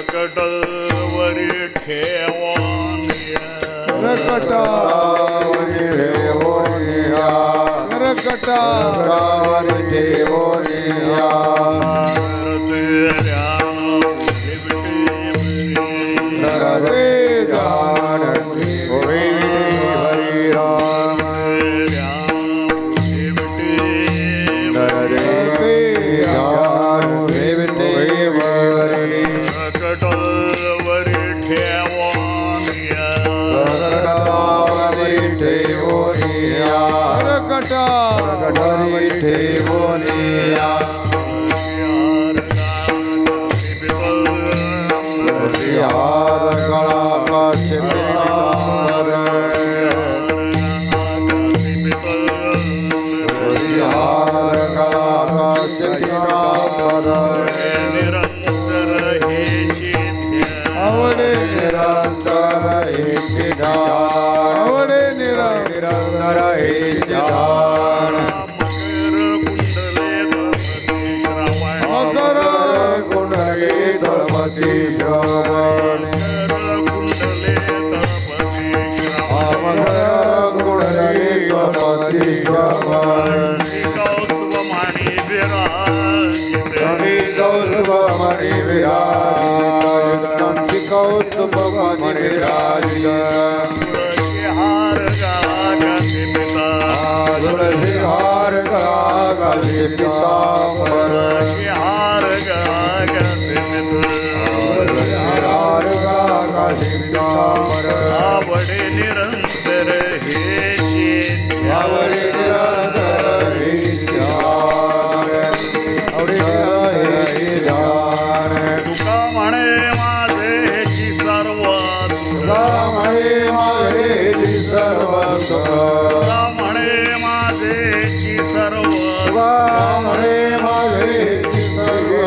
रकटवरी ठेवोनिया रकटावरी ठेवोनिया रकटावरी ठेवोनिया नरदे जानकी होई हरि राम नरदे जानकी होई हरि रकटवरी ठेवोनिया रकटावरी ठेवोनिया रकटावरी ठेवोनिया यार गला का चिपकार यार गला का चिपकार निरंतर हे आवडे निरंतर हे ध्यान आवडे निरंतर हे ध्यान मकर कुंडले दळपती श्रवण मकर कुंडले दळपती श्रवण कौस्तुभमणि विराजित कौस्तुभमणि विराजित तुलसी हार गला पीतांबर हार गला पीतांबर आवडे निरंतर हे आवडे निरंतर हे ध्यान आवडे हे ध्यान तुका म्हणे माझेची सर्व तुका म्हणे माझेची सर्व तुका म्हणे माझेची सर्व तुका म्हणे माझेची सर्व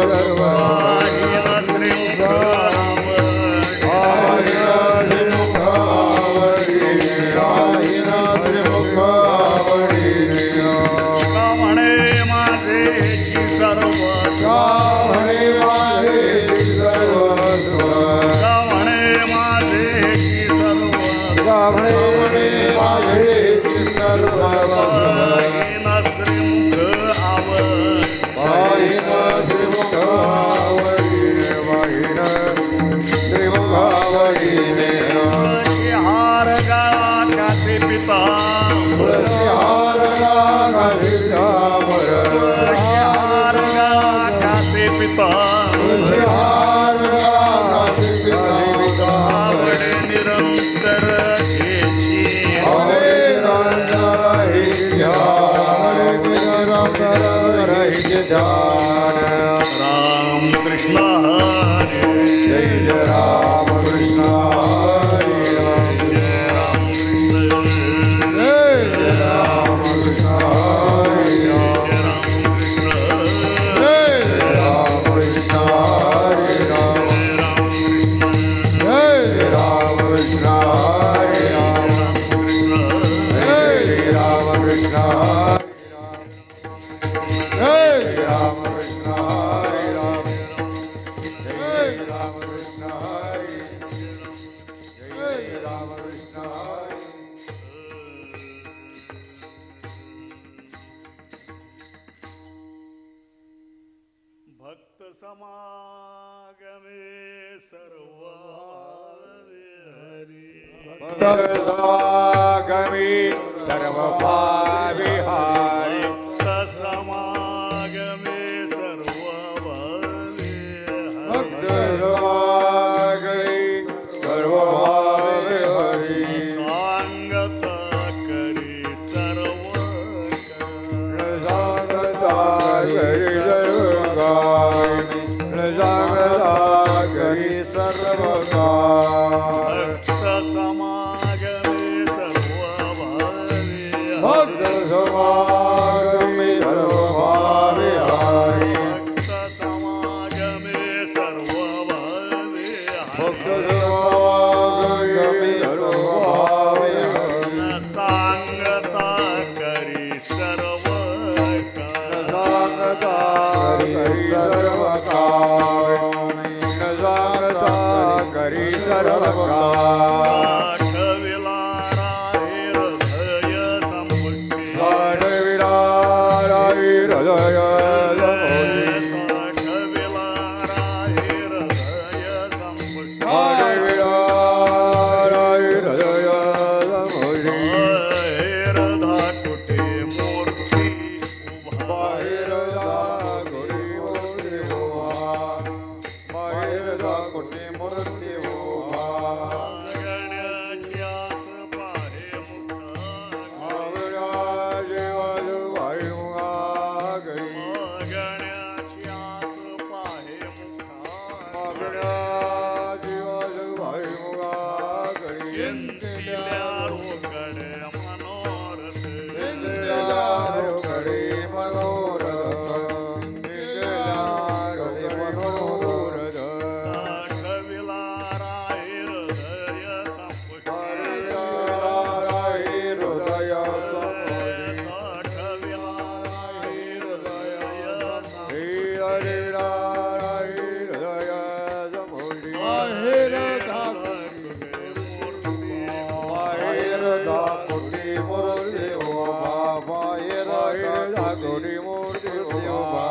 राम कृष्ण हरे जय जय राम कृष्ण हरे जय राम कृष्ण जय राम कृष्ण हरे जय राम कृष्ण जय राम कृष्ण हरे जय राम कृष्ण जय राम कृष्ण हरे राम जय राम कृष्ण हरे जय राम कृष्ण हरे भक्त समागमे सर्व हरी भक्तसमागमी सर्वभाविहारी समागमे सर्व भक्तसमागमी सर्वभाविहारी सांगत करी सर्व सांगता करी सर्व कामी सांगता करी सर्व कामी समागमे सर्व भक्त समागमी सर्वभाविहारी समागमे सर्व भक्त समागमी सर्वभाविहारी सांगता करी सर्व सांगता करी सर्व कामी भक्ता आठविला राहे हृदय संपुष्टी आठविला राही हृदय आठविला राहे हृदय संपुष्टी आठविला राही हृदय राधा कुठे मूर्ती उभा बाहेर जा घरी मोठी उभा बाहेर जा कुठे मूर्ती उभा गण्याच्यास पाहे मुखा आवळा जेवाज वायुगा गई गण्याच्यास पाहे मुखा आवळा जेवाज वायुगा गई चिंतिल्या रोकडे मनोरथ इंद्रियारो कडे मनोरथ इंद्रियारो कडे मनोरथ आठविला राहे हृदय संपुष्टी आठविला राही हृदय संपुष्टी आठविला राहे हृदय संपुष्टी आठविला राही हृदय संपुष्टी बाहेर बाहेर धाकुटी मूर्ती उभा बाहेर धाकुटी मूर्ती उभा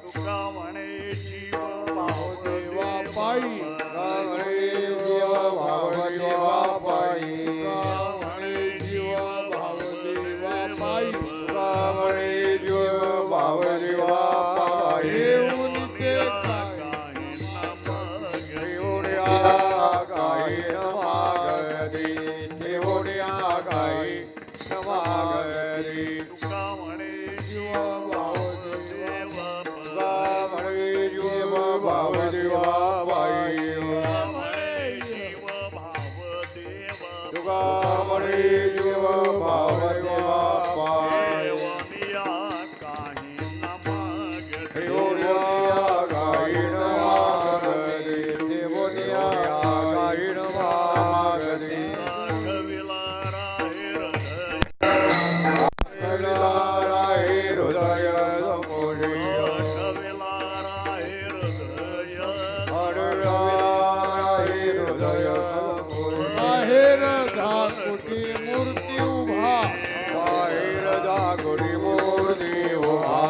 तुका म्हणे शिव भावदेवा पायी रामणे जीव भावदेवा पायी म्हणे शिव भावदेवा पायी रामणे जीव भावदेवा पायी येऊन ते काही नमग देवड्या काही नमागती देवड्या काही नमागती तुका म्हणे शिव भावदेवा रामणे जीव भावदेवा पायी म्हणे शिव भावदेवा तुका म्हणे जीव भावदेवा पायी देवनिया काही नमग देवड्या काही नमागती देवड्या काही नमागती आठविला राहे हृदय राही हृदय संपुष्टी आठविला राहे हृदय राही हृदय संपुष्टी बाहेर धाकुटी मूर्ती उभा बाहेर जागोडी मूर्ती उभा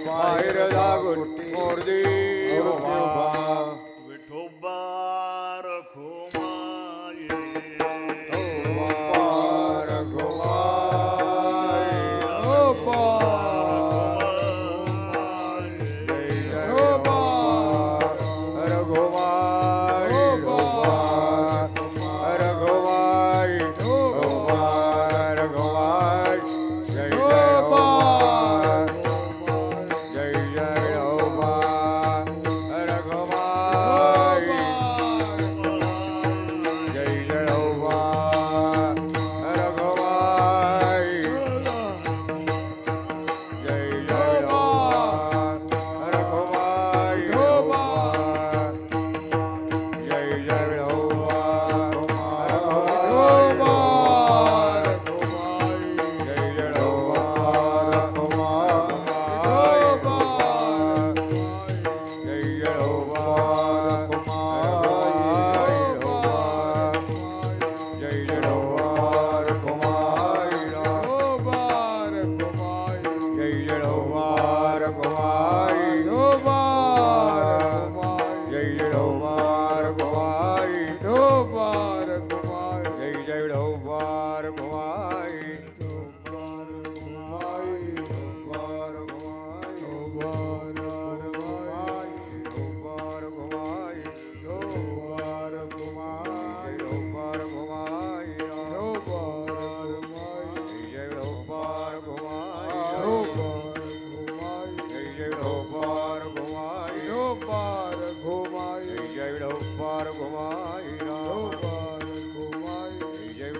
बाहेर जागोडी मूर्ती उभा विठोबा रखुमाये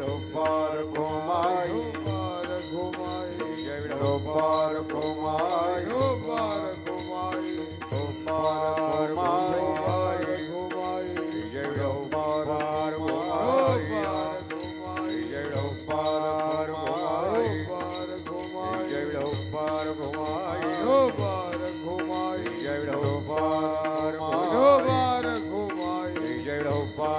पार घुमाई ओ पार जय जय ओ पार रघुमाई रघुमाई ओ रघुमाई रघुमाई जय ओ जय पार जय जय रघुमाई जय जय रघुमाई जय जय रघुमाई जय जय पार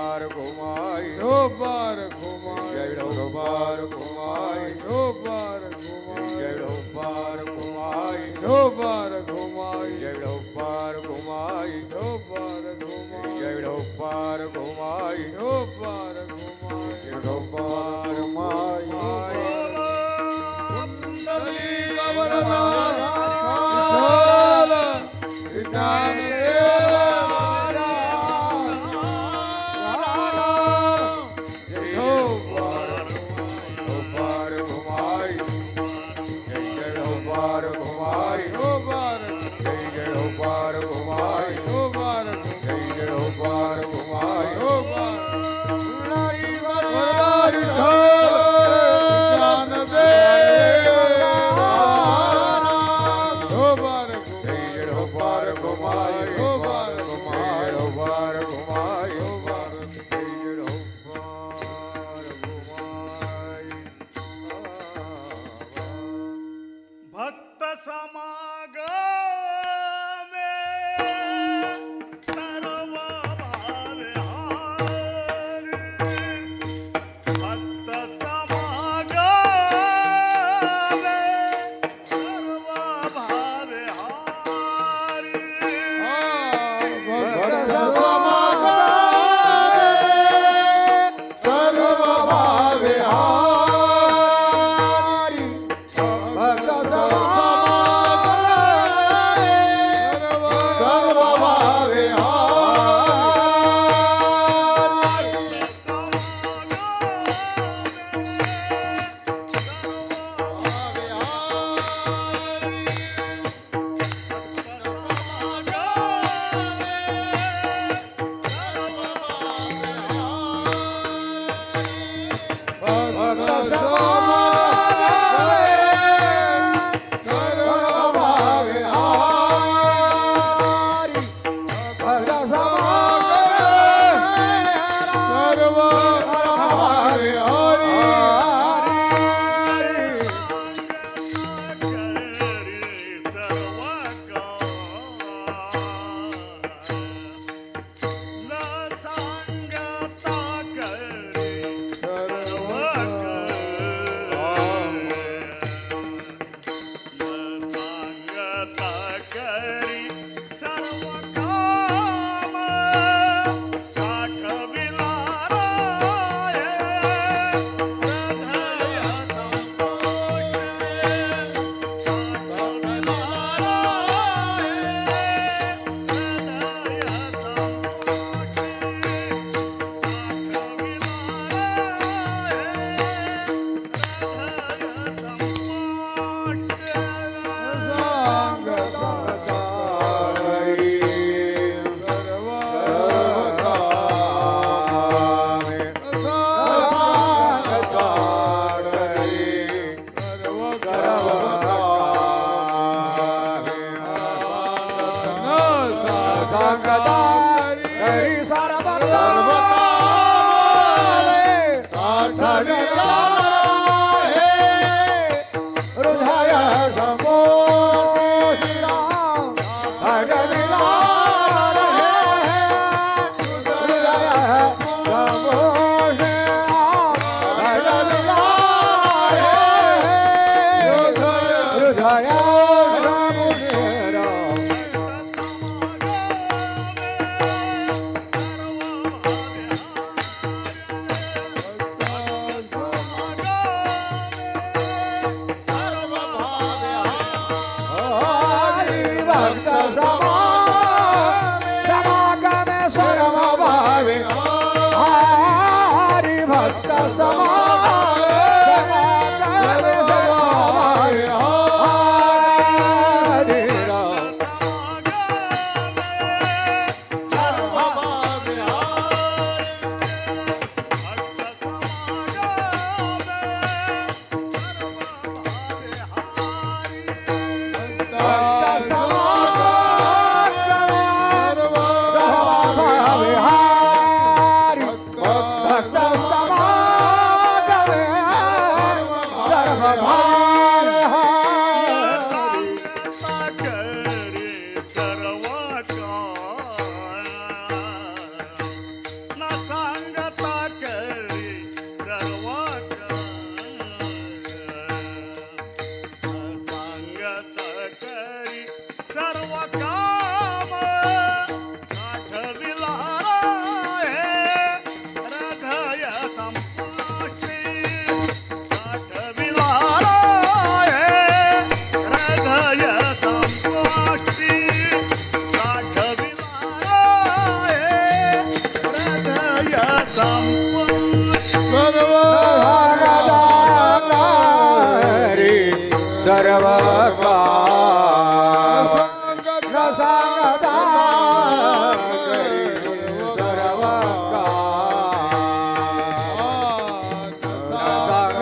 बार घुमाई जय ढोबार घुमाई दो बार घुमाई जय ढोबार घुमाई दो बार घुमाई जय ढोबार घुमाई दो बार घुमाई जय ढोबार घुमाई दो बार घुमाई जय ढोबार घुमाई कुंडली कवरदार विठ्ठल ज्ञानदेव ढोबार घुमाई जय ढोबार घुमाई दो बार जय ढोबार घुमाई दो बार जय ढोबार घुमाई दो बार नारी वरदार विठ्ठल ज्ञानदेव दो बार जय ढोबार घुमाई दो बार जय ढोबार घुमाई दो बार जय ढोबार घुमाई भक्त समागमे सर्व भावे हारी भक्त समागमे सर्व भावे हारी भक्त समागमे सर्व भावे हारी भक्त समागमे सर्व भावे हारी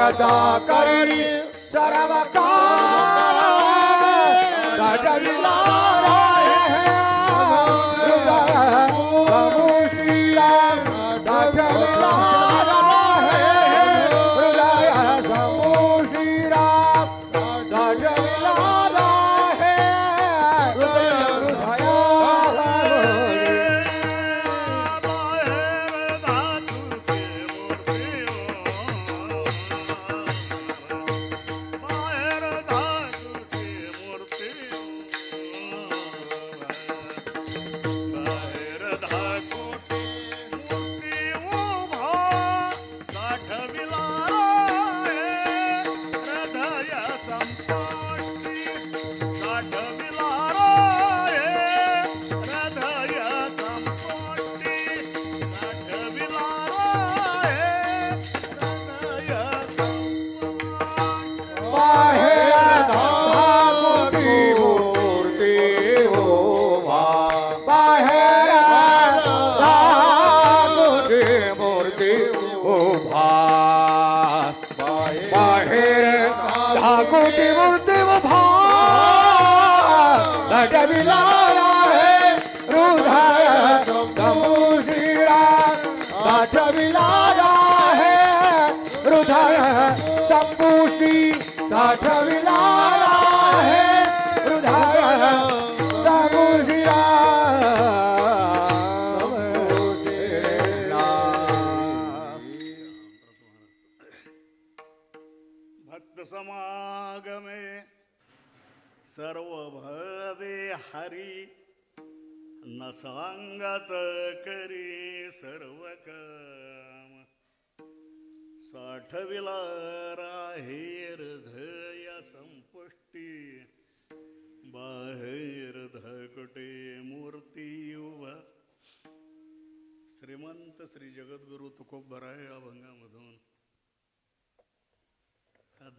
रदा करी सर्व काल दाटविला कोटी मूर्ति भाटविला हृदय संपूषिरा दाटविला हृदय संपूषी दाटविला हृदय संपूषिरा भक्त समागमे सर्व भवे हरी न सांगत करी सर्व काम साठविला राहे हृदय संपुष्टी बाहेर धकटे मूर्ती उभा. श्रीमंत श्री जगद्गुरु तुकोबराय या अभंगामधून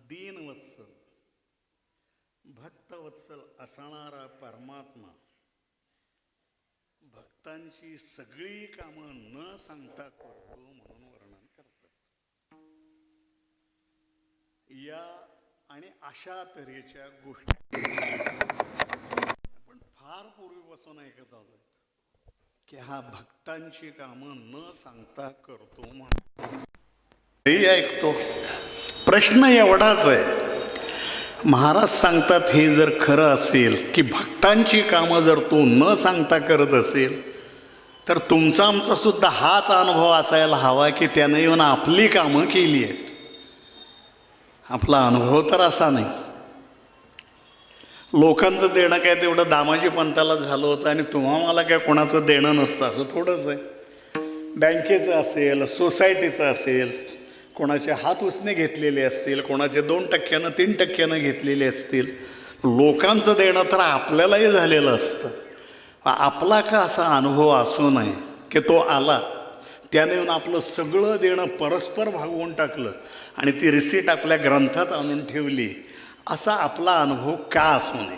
दीनवत्सल भक्तवत्सल असणारा परमात्मा भक्तांची सगळी कामं न सांगता करतो म्हणून वर्णन करतात. या आणि अशा तऱ्हेच्या गोष्टी आपण फार पूर्वीपासून ऐकत आहोत की हा भक्तांची कामं न सांगता करतो म्हणून ऐकतो. प्रश्न एवढाच आहे, महाराज सांगतात हे जर खरं असेल की भक्तांची कामं जर तो न सांगता करत असेल तर तुमचा आमचा सुद्धा हाच अनुभव असायला हवा की त्यानं येऊन आपली कामं केली आहेत. आपला अनुभव तर असा नाही. लोकांचं देणं काय तेवढं दामाजी पंताला झालं होतं आणि तुम्हा मला काय कोणाचं देणं नसतं असं थोडंच आहे. बँकेचं असेल, सोसायटीचं असेल, कोणाचे हात उसने घेतलेले असतील, कोणाचे 2% 3% घेतलेले असतील. लोकांचं देणं तर आपल्यालाही झालेलं असतं. आपला का असा अनुभव असू नये की तो आला त्याने येऊन आपलं सगळं देणं परस्पर भागवून टाकलं आणि ती रिसीट आपल्या ग्रंथात आणून ठेवली, असा आपला अनुभव का असू नये.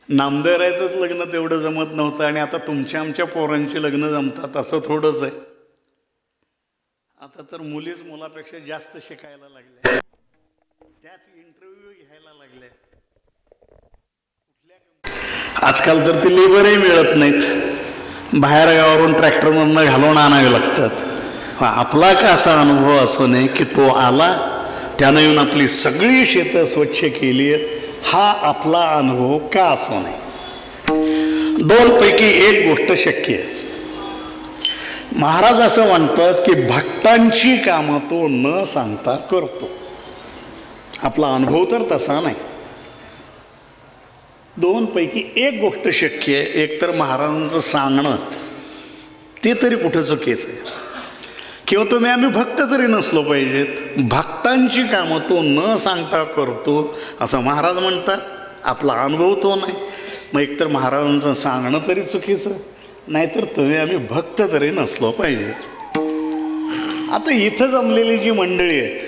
नामदेवरायचंच लग्न तेवढं जमत नव्हतं आणि आता तुमच्या आमच्या पोरांची लग्न जमतात असं थोडंच आहे. आता तर मुलीच मुलापेक्षा जास्त शिकायला लागल्या, त्याच इंटरव्ह्यू घ्यायला लागल्या. आजकाल तर ते लेबरही मिळत नाहीत, बाहेर गावावरून ट्रॅक्टरमधनं घालून आणावे लागतात. आपला का असा अनुभव असू नये की तो आला त्यानं येऊन आपली सगळी शेतं स्वच्छ केली, हा आपला अनुभव का असू नये. 2 पैकी एक गोष्ट शक्य आहे. महाराज असं म्हणतात की भक्तांची कामं तो न सांगता करतो. आपला अनुभव तर तसा नाही. 2 पैकी एक गोष्ट शक्य आहे. एक तर महाराजांचं सांगणं ते तरी कुठं चुकीचं आहे, किंवा तुम्ही आम्ही भक्त तरी नसलो पाहिजेत. भक्तांची कामं तो न सांगता करतो असं महाराज म्हणतात. आपला अनुभव तो नाही. मग एकतर महाराजांचं सांगणं तरी चुकीचं, नाहीतर तुम्ही आम्ही भक्त तरी नसलो पाहिजे. आता इथं जमलेली जी मंडळी आहेत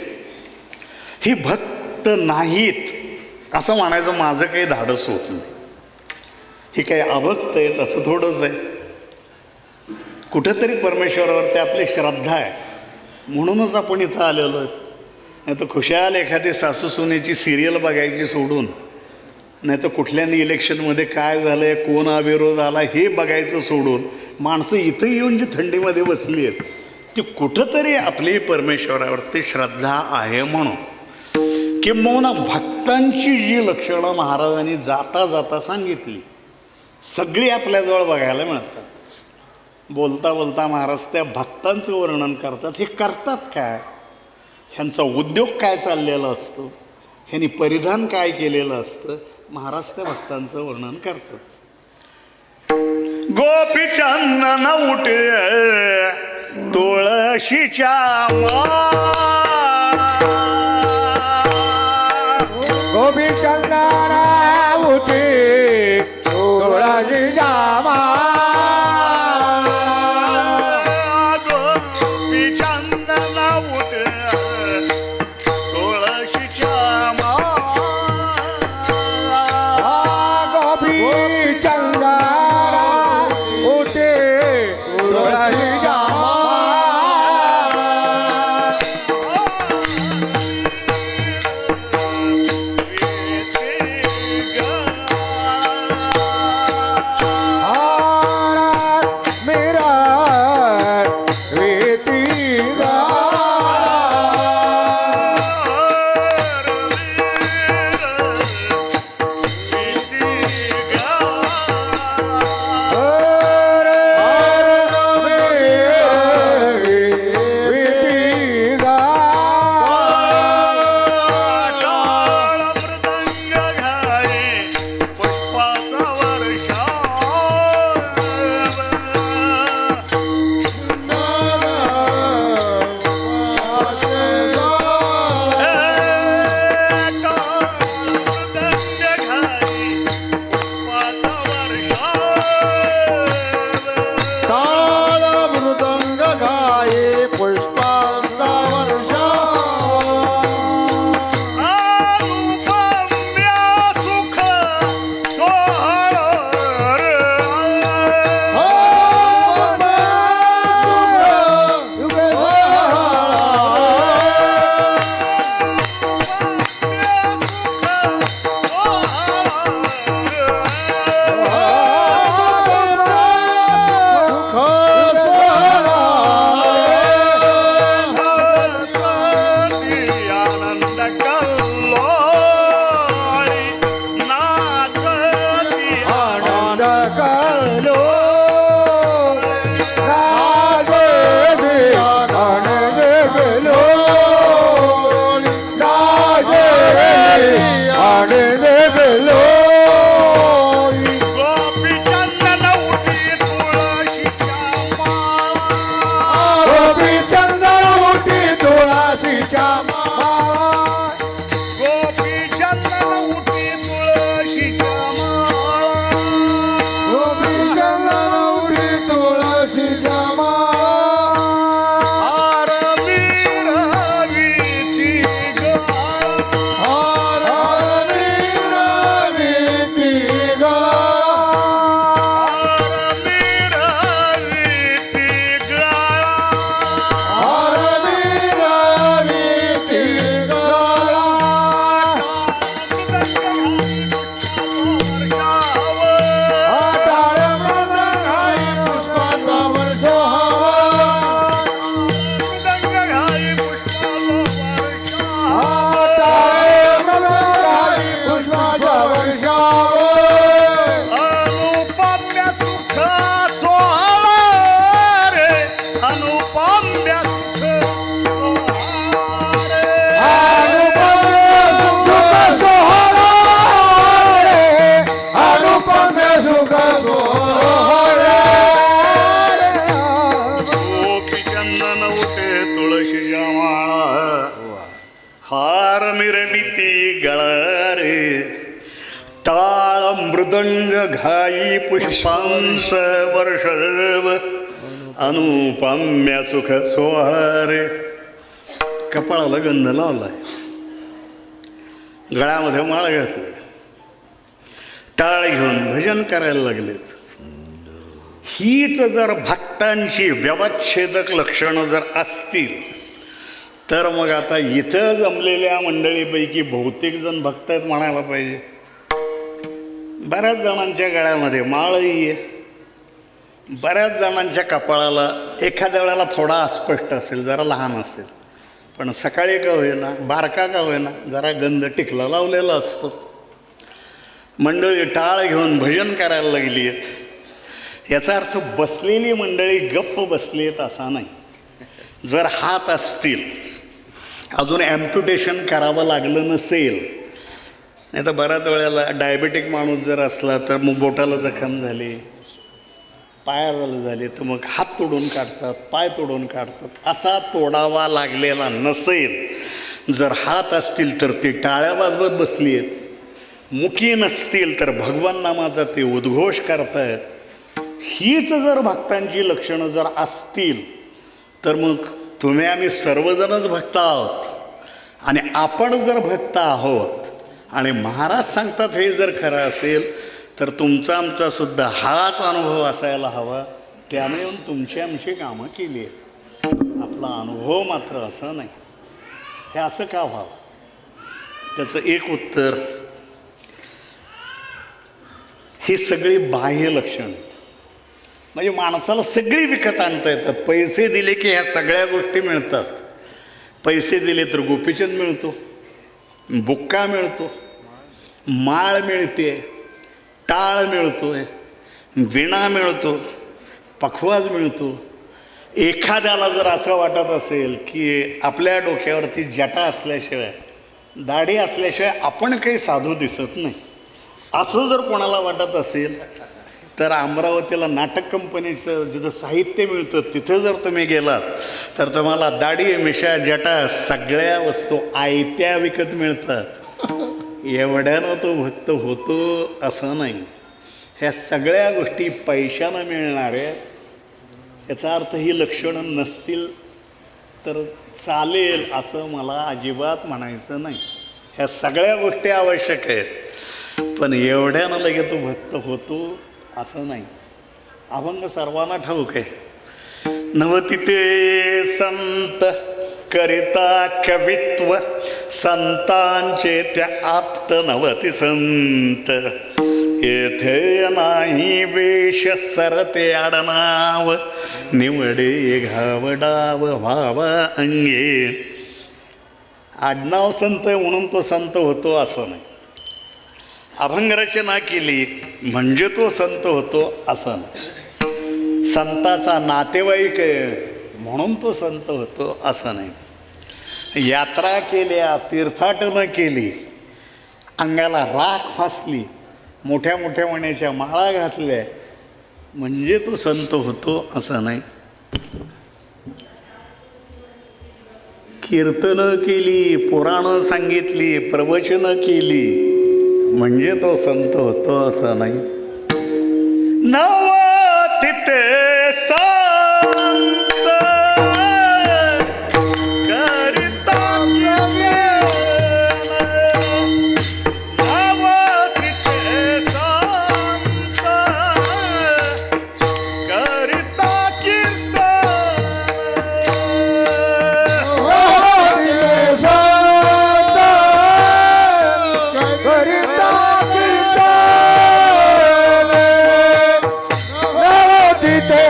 ही भक्त नाहीत असं म्हणायचं माझं काही धाडस होत नाही. ही काही अभक्त आहेत असं थोडंच आहे. कुठंतरी परमेश्वरावरती आपली श्रद्धा आहे म्हणूनच आपण इथं आलेलो आहेत. नाही तर खुशाल एखादी सासू सुनेची सिरियल बघायची सोडून, नाही तर कुठल्यानी इलेक्शनमध्ये काय झालं आहे, कोण अविरोध आला हे बघायचं सोडून माणसं इथं येऊन जी थंडीमध्ये बसली आहेत ती कुठंतरी आपली परमेश्वरावरती श्रद्धा आहे म्हणून. किंबहुना भक्तांची जी लक्षणं महाराजांनी जाता जाता सांगितली सगळी आपल्याजवळ बघायला मिळतात. बोलता बोलता महाराज त्या भक्तांचं वर्णन करतात. हे करतात काय, ह्यांचा उद्योग काय चाललेला असतो, ह्यांनी परिधान काय केलेलं असतं, महाराज त्या भक्तांचं वर्णन करतात. गोपी चंदन उठे तुळशीच्या गोपी चंदना उठे तुळशीच्या गोपी चंदन उठे तुळशीच्या गोपी चंदना उठे तुळशीच्या मृदंग घाई पुष्पांस वर्षव अनुपम्य सुख सोहारे. कपाळाला गंध लावलाय, गळ्यामध्ये माळ घातली, टाळ घेऊन भजन करायला लागलेत. हीच जर भक्तांची व्यवच्छेदक लक्षणं जर असतील तर मग आता इथं जमलेल्या मंडळीपैकी बहुतेक जण भक्त आहेत म्हणायला पाहिजे. बऱ्याच जणांच्या गळ्यामध्ये माळही आहे, बऱ्याच जणांच्या कपाळाला एखाद्या वेळेला थोडा अस्पष्ट असेल, जरा लहान असेल, पण सकाळी का होईना, बारका का होईना, जरा गंध टिकला लावलेला असतो. मंडळी टाळ घेऊन भजन करायला लागली आहेत. याचा अर्थ बसलेली मंडळी गप्प बसली आहेत असा नाही. जर हात असतील, अजून ॲम्प्युटेशन करावं लागलं नसेल, नाही तर बऱ्याच वेळेला डायबेटिक माणूस जर असला तर मग बोटाला जखम झाली, पायाला झाली, तर मग हात तोडून काढतात, पाय तोडून काढतात. असा तोडावा लागलेला नसेल, जर हात असतील तर ते टाळ्या वाजवत बसली आहेत, मुकी नसतील तर भगवान नामाचा ते उद्घोष करतायत. हीच जर भक्तांची लक्षणं जर असतील तर मग तुम्ही आम्ही सर्वजणच भक्त आहोत. आणि आपण जर भक्त आहोत आणि महाराज सांगतात हे जर खरं असेल तर तुमचा आमचा सुद्धा हाच अनुभव असायला हवा. त्याने येऊन तुमची आमची कामं केली आहेत. आपला अनुभव मात्र असं नाही. हे असं का व्हावं? त्याचं एक उत्तर, ही सगळी बाह्य लक्षणं आहेत. म्हणजे माणसाला सगळी विकत आणता येतात. पैसे दिले की ह्या सगळ्या गोष्टी मिळतात. पैसे दिले तर गोपीचंद मिळतो, बुक्का मिळतो, माळ मिळते, टाळ मिळतोय, विणा मिळतो, पखवाज मिळतो. एखाद्याला जर असं वाटत असेल की आपल्या डोक्यावरती जटा असल्याशिवाय, दाढी असल्याशिवाय आपण काही साधू दिसत नाही, असं जर कोणाला वाटत असेल तर अमरावतीला नाटक कंपनीचं जिथं साहित्य मिळतं तिथं जर तुम्ही गेलात तर तुम्हाला दाढी, मिशा, जटा सगळ्या वस्तू आयत्या विकत मिळतात. एवढ्यानं तो भक्त होतो असं नाही. ह्या सगळ्या गोष्टी पैशानं मिळणाऱ्या. याचा अर्थ ही लक्षणं नसतील तर चालेल असं मला अजिबात म्हणायचं नाही. ह्या सगळ्या गोष्टी आवश्यक आहेत, पण एवढ्यानं लगेच तो भक्त होतो असं नाही. अभंग सर्वांना ठाऊक आहे. नवतिते संत करिता कवित्व, संतांचे त्या आप्त नवती संत. येथे नाही वेश सरते आडनाव, निवडे घावडाव व्हावा अंगे. आडनाव संत आहे म्हणून तो संत होतो असं नाही. अभंगरचना केली म्हणजे तो संत होतो असं नाही. संताचा नातेवाईक आहे म्हणून तो संत होतो असं नाही. यात्रा केल्या, तीर्थाटनं केली, अंगाला राख फासली, मोठ्या मोठ्या मण्याच्या माळा घातल्या म्हणजे तो संत होतो असं नाही. कीर्तनं केली, पुराणं सांगितली, प्रवचनं केली म्हणजे तो संत होतो असं नाही. नवतिते संत करिता नवतिते संत करिता कीर्तन. करिता कीर्तन, नवतिते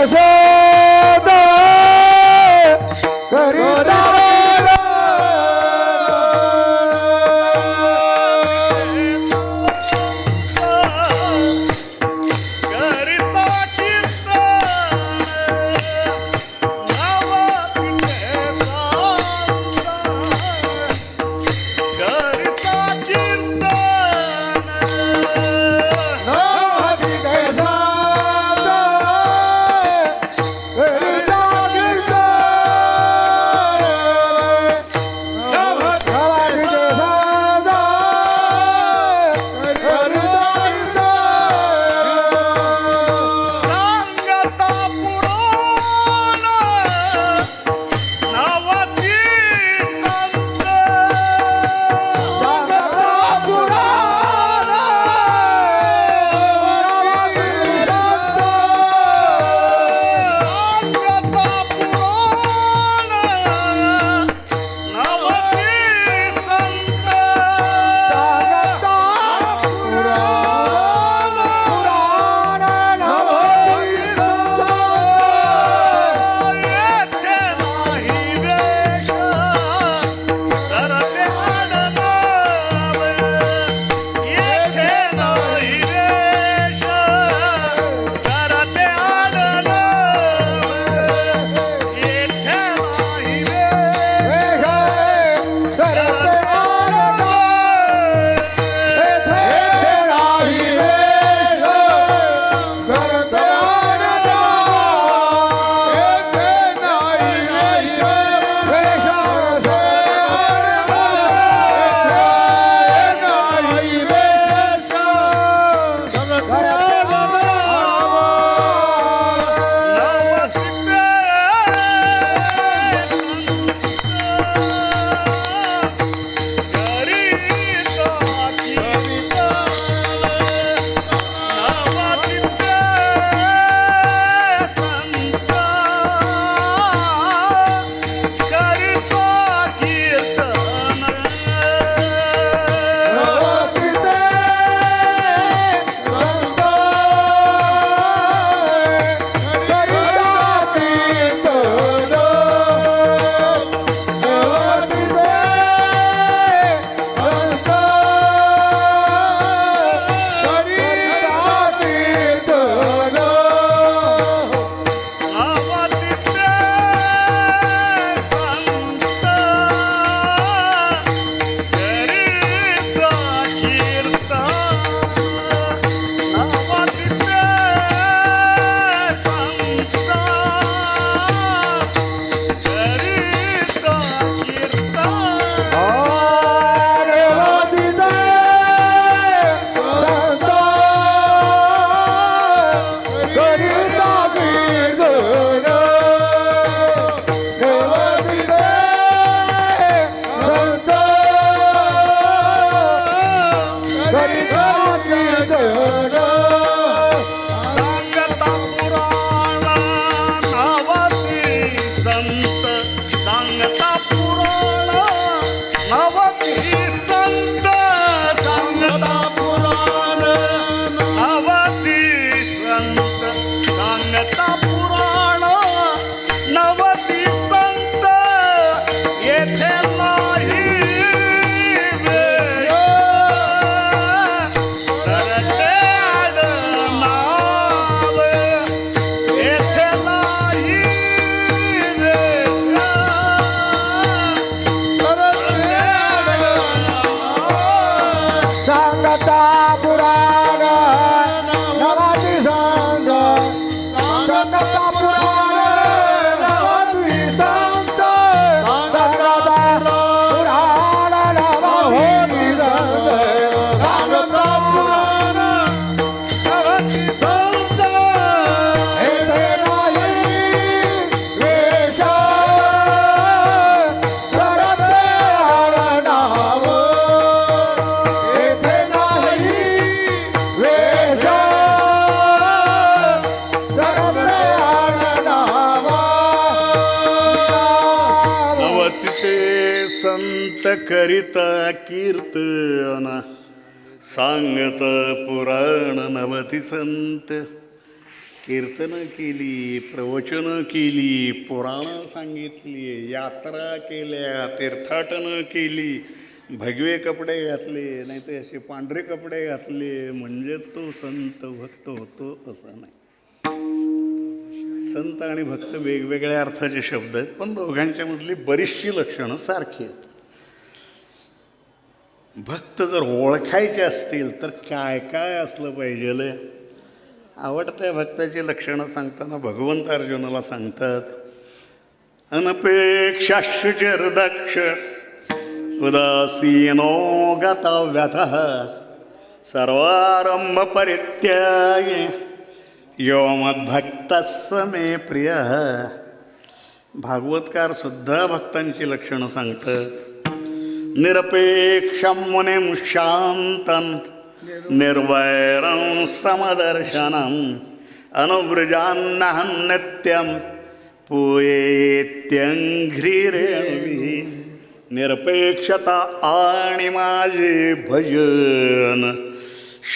सांगता पुराण नवती संत सांगता पुराण नवती संत सांगता पुराण नवती संत सांगता पुराण नवती संत येथे नाही वेळ सरते आडनाव येथे नाही वेळ सरते आडनाव सांगता पुराण नवाची सांग सांगता पुराण नवाची संत सांगता पुराण नवाची संत सांगता पुराण नवाची संत येथे नाही वेश सरते आडनाव येथे नाही वेश सरते आडनाव नवतीचे संत करिता कीर्तन सांगत पुराण नवती संत कीर्तन केली प्रवचन केली पुराण सांगितली यात्रा केल्या तीर्थाटन केली भगवे कपडे घातले नाही तर असे पांढरे कपडे घातले म्हणजे तो संत भक्त होतो असं नाही. संत आणि भक्त वेगवेगळ्या अर्थाचे शब्द आहेत पण दोघांच्या मधली बरीचशी लक्षणं सारखी आहेत. भक्त जर ओळखायचे असतील तर काय काय असलं पाहिजे. आवडत्या भक्ताची लक्षणं सांगताना भगवंत अर्जुनाला सांगतात अनपेक्षाश्चर्दक्ष उदासीनो गतव्यथः सर्वारंभ परित्यागे यो मद्भक्तः मे प्रियः. भागवतकार सुद्धा भक्तांची लक्षणं सांगतात. निरपेक्षं मुनिं शान्तं निर्वैरं समदर्शनम् अनुव्रजान्नहं नित्यं पूयेत्यङ्घ्रिरेणुभिः. निरपेक्षता आणि माझे भजन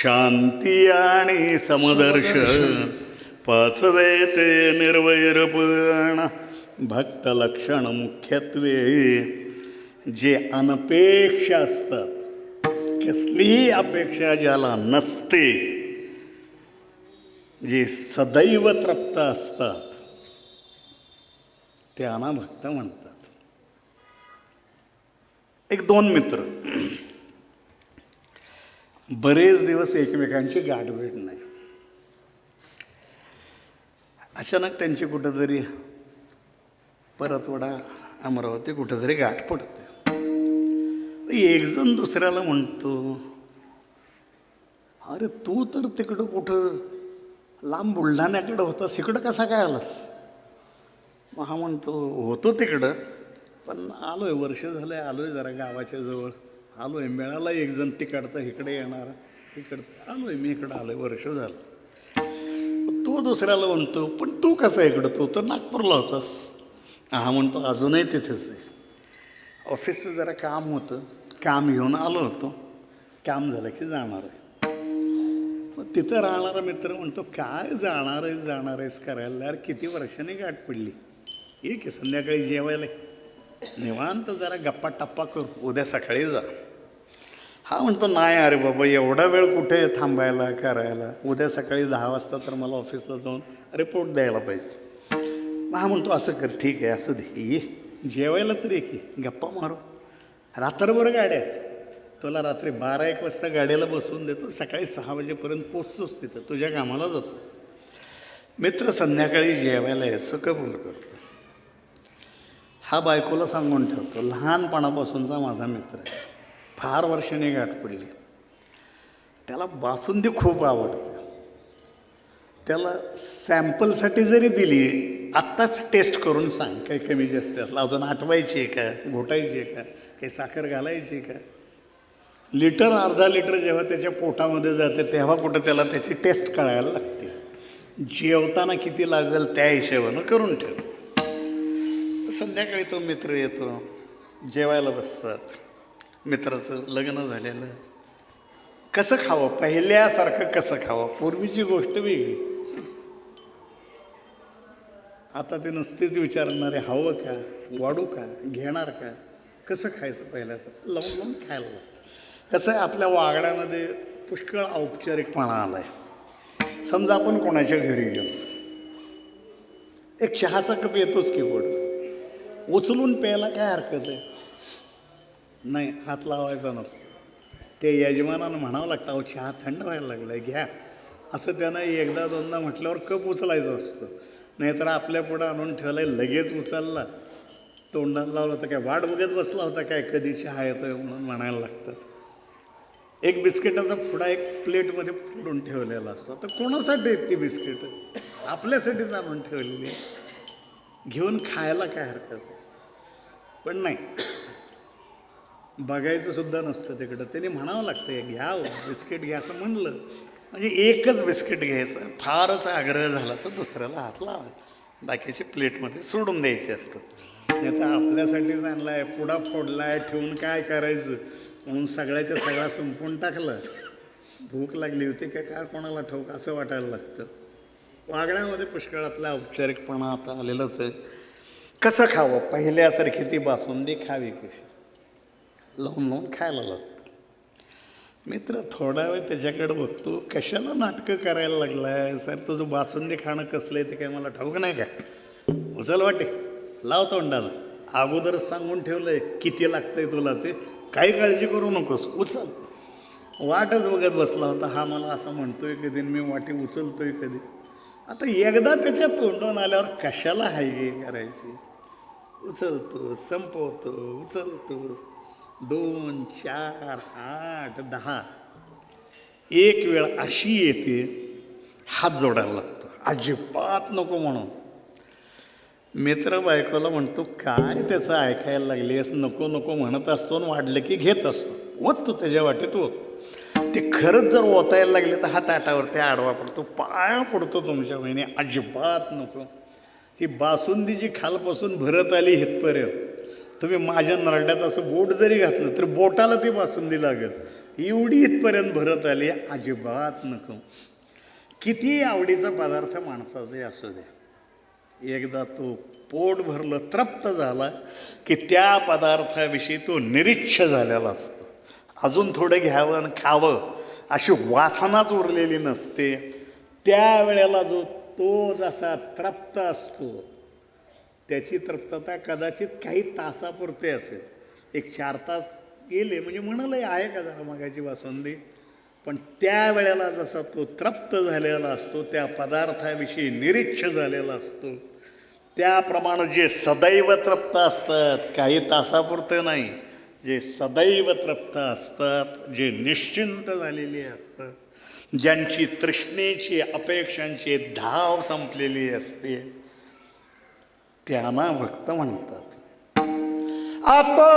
शांती आणि समदर्शन पाचवे ते निर्वैरपण. भक्त लक्षण मुख्यत्वे जे अनपेक्ष असतात कसलीही अपेक्षा ज्याला नसते जे सदैव तृप्त असतात त्यांना भक्त म्हणतात. एक दोन मित्र बरेच दिवस एकमेकांची गाठभेट नाही. अचानक त्यांची कुठंतरी परतवाडा अमरावती कुठंतरी गाठ पडते. एक जण दुसऱ्याला म्हणतो अरे तू तर तिकडं कुठं लांब बुलढाण्याकडं होतास इकडं कसा काय आलास. मग हा म्हणतो होतो तिकडं पण आलो आहे वर्ष झालं आहे आलो आहे जरा गावाच्या जवळ आलो आहे मिळाला एक जण तिकडतं इकडे येणारा इकडं आलो आहे मी इकडं आलो आहे वर्ष झालं. तो दुसऱ्याला म्हणतो पण तू कसा इकडं तू तर नागपूरला होतास. हा म्हणतो अजूनही तिथेच आहे ऑफिसचं जरा काम होतं काम घेऊन आलो होतो काम झालं की जाणार आहे. मग तिथं राहणारा मित्र म्हणतो काय जाणार आहेस करायला यार किती वर्षांनी गाठ पडली ये की संध्याकाळी जेवायला निवांत जरा गप्पा टप्पा करू उद्या सकाळी जा. हा म्हणतो नाही अरे बाबा एवढा वेळ कुठे थांबायला करायला उद्या सकाळी 10 वाजता तर मला ऑफिसला जाऊन रिपोर्ट द्यायला पाहिजे. मग हा म्हणतो असं कर ठीक आहे असं दे ये जेवायला तर ये की गप्पा मारू रात्रभर गाड्या आहेत तुला रात्री 12-1 वाजता गाड्याला बसवून देतो सकाळी 6 वाजेपर्यंत पोचतोच तिथं तुझ्या कामाला जातो. मित्र संध्याकाळी जेवायला यायचं कबूल करतो. हा बायकोला सांगून ठेवतो लहानपणापासूनचा माझा मित्र आहे फार वर्षाने गाठ पडली त्याला बासुंदी खूप आवडते. त्याला सॅम्पलसाठी जरी दिली आत्ताच टेस्ट करून सांग काही कमी जास्त अजून आठवायची आहे का घोटायची आहे का काही साखर घालायची आहे का लिटर अर्धा लिटर जेव्हा त्याच्या पोटामध्ये जाते तेव्हा कुठं त्याला त्याची टेस्ट कळायला लागते. जेवताना किती लागेल त्या हिशोबानं करून ठेव. संध्याकाळी तो मित्र येतो, जेवायला बसतात. मित्राचं लग्न झालेलं. कसं खावं, पहिल्यासारखं कसं खावं. पूर्वीची गोष्ट वेगळी. आता ते नुसतेच विचारणारे हवं का, वाढू का, घेणार का, कसं खायचं पहिल्यासारखं लावून लावून खायला लागतं. कसं आहे, आपल्या वागण्यामध्ये पुष्कळ औपचारिकपणा आला आहे. समजा आपण कोणाच्या घरी गेलो, एक चहाचा कप येतोच की पुढं, उचलून प्यायला काय हरकत आहे? नाही, हात लावायचा नसतो. ते यजमानानं म्हणावं लागतं, अहो चहा थंड व्हायला लागला आहे, घ्या. असं त्यानं एकदा दोनदा म्हटल्यावर कप उचलायचं असतं. नाहीतर आपल्या पुढं आणून ठेवलं आहे, लगेच उचलला, तोंडाला लावलं तर काय वाट बघत बसला होता काय कधी चहा येतोय म्हणून म्हणायला लागतं. एक बिस्किटाचा पुडा एक प्लेटमध्ये फोडून ठेवलेला असतो. तर कोणासाठी आहेत ती बिस्किटं? आपल्यासाठीच आणून ठेवलेली आहे. घेऊन खायला काय हरकत आहे? पण नाही, बघायचं सुद्धा नसतं तिकडं. त्यांनी म्हणावं लागतं, घ्या बिस्किट घ्या असं म्हणलं म्हणजे एकच बिस्किट घ्यायचं. फारच आग्रह झाला तर दुसऱ्याला हात लावायचा, बाकीचे प्लेटमध्ये सोडून द्यायचे असतं. नाही तर आपल्यासाठीच आणला आहे, पुडा फोडला आहे, ठेवून काय करायचं म्हणून सगळ्याच्या सगळा संपवून टाकलं. भूक लागली होती काय कोणाला ठाऊक असं वाटायला लागतं. वागण्यामध्ये पुष्कळ आपला औपचारिकपणा आता आलेलंच आहे. कसं खावं, पहिल्यासारखी ती बासुंदी खावी कशी, लावून लावून खायला लागतं. मित्र थोडा वेळ त्याच्याकडे बघतो, कशाला नाटकं करायला लागला आहे? सर तुझं बासुंदी खाणं कसलं आहे ते काय मला ठाऊक नाही का? उचल वाटे, लाव तोंडाला. अगोदरच सांगून ठेवलं आहे किती लागतंय तुला ते, काही काळजी करू नकोस, उचल. वाटच बघत बसला होता, हा मला असं म्हणतोय कधी, मी वाटी उचलतोय कधी. आता एकदा त्याच्या तोंडून आल्यावर कशाला हायगे करायची? उचलतो, संपवतो, उचलतो. 2, 4, 8, 10. एक वेळ अशी येते हात जोडायला लागतो, अजिबात नको म्हणून. मित्र बायकोला म्हणतो, काय त्याचं ऐकायला लागलीस, नको नको म्हणत असतो आणि वाढलं की घेत असतो. ओततो त्याच्या वाटेत ओत. ते खरंच जर ओतायला लागले तर हात ताटावरती आडवा पडतो, पाया पडतो तुमच्या बहिणी, अजिबात नको. ही बासुंदी जी खालपासून भरत आली इथपर्यंत, तुम्ही माझ्या नरड्यात असं बोट जरी घातलं तर बोटाला ती बासुंदी लागेल, एवढी इथपर्यंत भरत आली, अजिबात नको. किती आवडीचा पदार्थ माणसाचे असू दे, एकदा तो पोट भरलं, तृप्त झाला की त्या पदार्थाविषयी तो निरीच्छ झालेला असतो. अजून थोडं घ्यावं आणि खावं अशी वासनाच उरलेली नसते. त्यावेळेला जो तो जसा तृप्त असतो, त्याची तृप्तता कदाचित काही तासापुरते असेल. एक 4 तास गेले म्हणजे म्हणालं आहे का जरा मगाची बासुंदी, पण त्यावेळेला जसा तो तृप्त झालेला असतो, त्या पदार्थाविषयी निरीच्छ झालेला असतो, त्याप्रमाणे जे सदैव तृप्त असतात, काही तासापुरते नाही, जे सदैव तृप्त असतात, जे निश्चिंत झालेली असतात, ज्यांची तृष्णेची अपेक्षांची धाव संपलेली असते, त्यांना भक्त म्हणतात. आता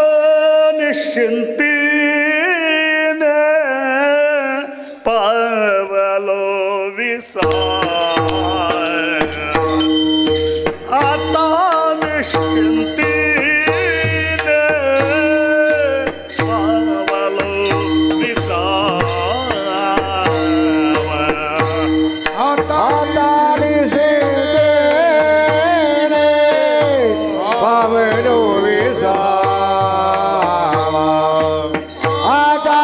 निश्चिंतीने पावलो विसार, आता निश्चिंतीने पावलो विसार. आता निषेधेने पावलो विसावा. आता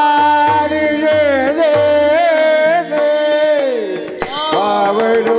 निषेधेने पावलो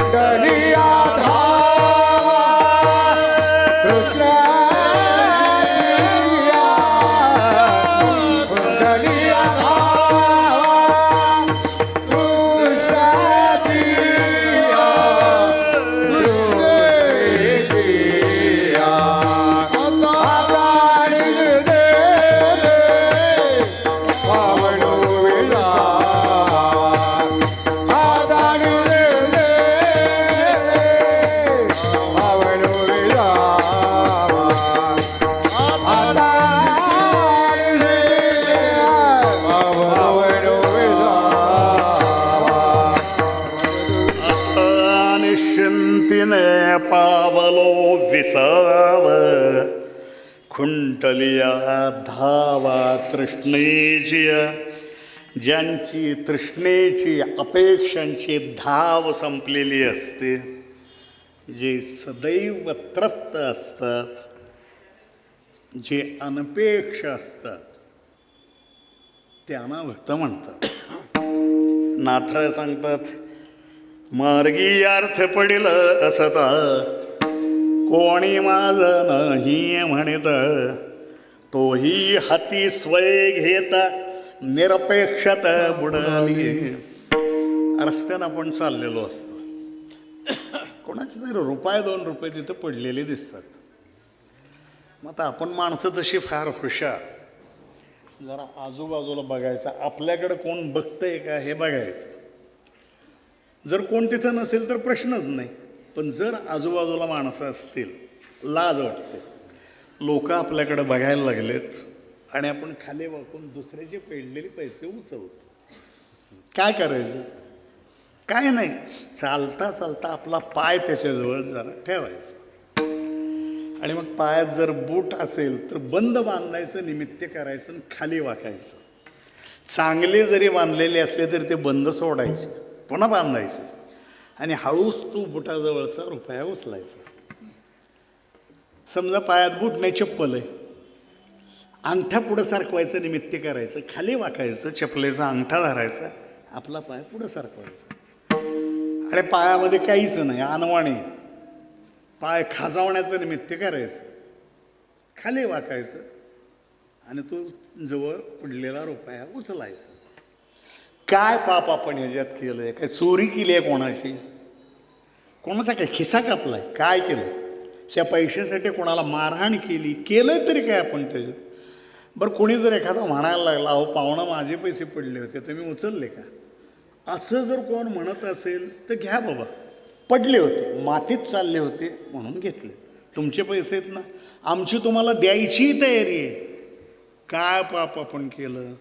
कुंडलिया धावा कृष्णाजिया कुंडलिया धावा कृष्णाजिया कृष्णजिया आगाणी दे पावनो विला आगाणी दे पावनो विला आगाणी दे पावनो विला निश्चिंतीने पावलो विसाव खुंटलिया धावा तृष्णेची ज्यांची तृष्णेची अपेक्षांची धाव संपलेली असते जे सदैव तृप्त असतात जे अनपेक्ष असतात त्यांना भक्त म्हणतात. नाथराय सांगतात मार्गी अर्थ पडिल असता कोणी माझ नाही म्हणत तोही हाती स्वय घेता निरपेक्षत बुडाली. रस्त्यानं आपण चाललेलो असतो कोणाचे तरी रुपये 2 रुपये तिथं पडलेले दिसतात. मग आता आपण माणसं तशी फार हुशार जरा आजूबाजूला बघायचं आपल्याकडे कोण बघतंय का हे बघायचं. जर कोण तिथं नसेल तर प्रश्नच नाही. पण जर आजूबाजूला माणसं असतील लाज वाटते. लोक आपल्याकडे बघायला लागलेत आणि आपण खाली वाकून दुसऱ्याचे पेडलेले पैसे उचलतो. काय करायचं? काय नाही, चालता चालता आपला पाय त्याच्याजवळ जरा ठेवायचा आणि मग पायात जर बूट असेल तर बंद बांधायचं, निमित्त करायचं आणि खाली वाकायचं. चांगले जरी बांधलेले असले तरी ते बंद सोडायचे, पुन्हा बांधायचे आणि हळूच तू बुटाजवळचा रुपया उचलायचा. समजा पायात बूट नाही, चप्पल आहे, अंगठा पुढं सरकवायचं, निमित्त करायचं, खाली वाकायचं, चपलेचा अंगठा धरायचा, आपला पाय पुढं सरकवायचा आणि पायामध्ये काहीच नाही, अनवाणी पाय खाजावण्याचं निमित्त करायचं, खाली वाकायचं आणि तो जवळ पडलेला रुपया उचलायचा. काय पाप आपण ह्याच्यात केलं आहे? काय चोरी केली आहे कोणाची? कोणाचा काय खिसा कापलाय? काय केलं? त्या पैशासाठी कोणाला मारहाण केली? केलं तरी काय आपण त्याच्यात? बरं, कोणी जर एखादा म्हणायला लागला अहो पाहुणं माझे पैसे पडले होते तर मी उचलले का, असं जर कोण म्हणत असेल तर घ्या बाबा, पडले होते, मातीत चालले होते म्हणून घेतले, तुमचे पैसे आहेत ना, आमची तुम्हाला द्यायची तयारी आहे. काय पाप आपण केलं?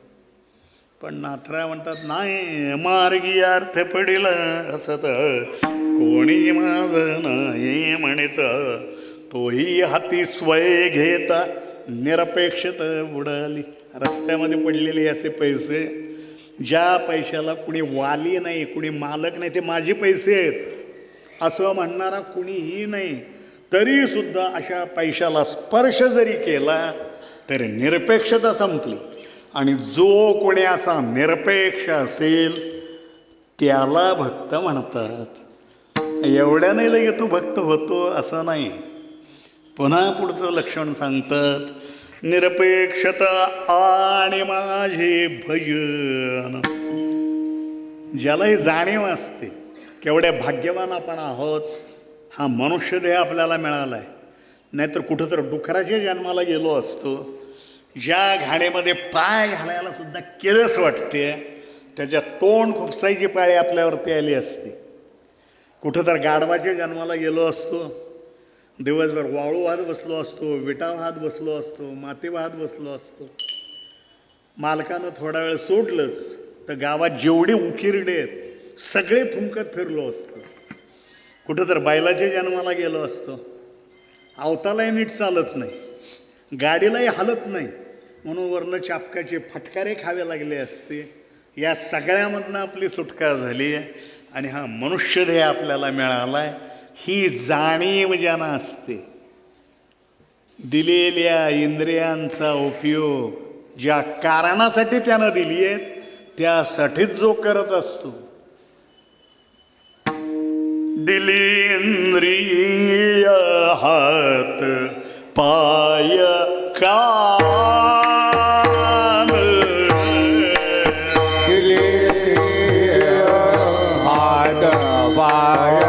पण नाथराय म्हणतात नाही, मार्गी अर्थ पडिल असत कोणी माझं नाही म्हणत तोही हाती स्वय घेता निरपेक्षत बुडाली. रस्त्यामध्ये पडलेले असे पैसे, ज्या पैशाला कुणी वाली नाही, कुणी मालक नाही, ते माझे पैसे आहेत असं म्हणणारा कुणीही नाही, तरीसुद्धा अशा पैशाला स्पर्श जरी केला तरी निरपेक्षता संपली. आणि जो कोणी असा निरपेक्ष असेल त्याला भक्त म्हणतात. एवढ्याने लगे तू भक्त होतो असं नाही. पुन्हा पुढचं लक्षण सांगतात, निरपेक्षता आणि माझे भजन. ज्याला ही जाणीव असते केवढ्या भाग्यवान आपण आहोत, हा मनुष्यदेह आपल्याला मिळाला आहे, नाहीतर कुठं तर डुकराच्या जन्माला गेलो असतो. ज्या घाणेमध्ये पाय घालायला सुद्धा किळस वाटते, त्याच्या तोंड खुपसायची पाळी आपल्यावरती आली असती. कुठं तर गाढवाच्या जन्माला गेलो असतो, दिवसभर वाळू वाहत बसलो असतो, विटा वाहत बसलो असतो, माती वाहत बसलो असतो. मालकानं थोडा वेळ सोडलं तर गावात जेवढे उकिरडे आहेत सगळे फुंकत फिरलो असतो. कुठं तर बैलाच्या जन्माला गेलो असतो, अवतालाही नीट चालत नाही, गाडीलाही हालत नाही, म्हणून वरनं चापकाचे फटकारे खावे लागले असते. या सगळ्यामधनं आपली सुटका झाली आहे आणि हा मनुष्यदेह आपल्याला मिळाला आहे. ही जाणीव ज्यांना असते, दिलेल्या इंद्रियांचा उपयोग ज्या कारणासाठी त्यानं दिली आहे त्यासाठीच जो करत असतो दिलेंद्रिय हात पाय कान दिले हात पाय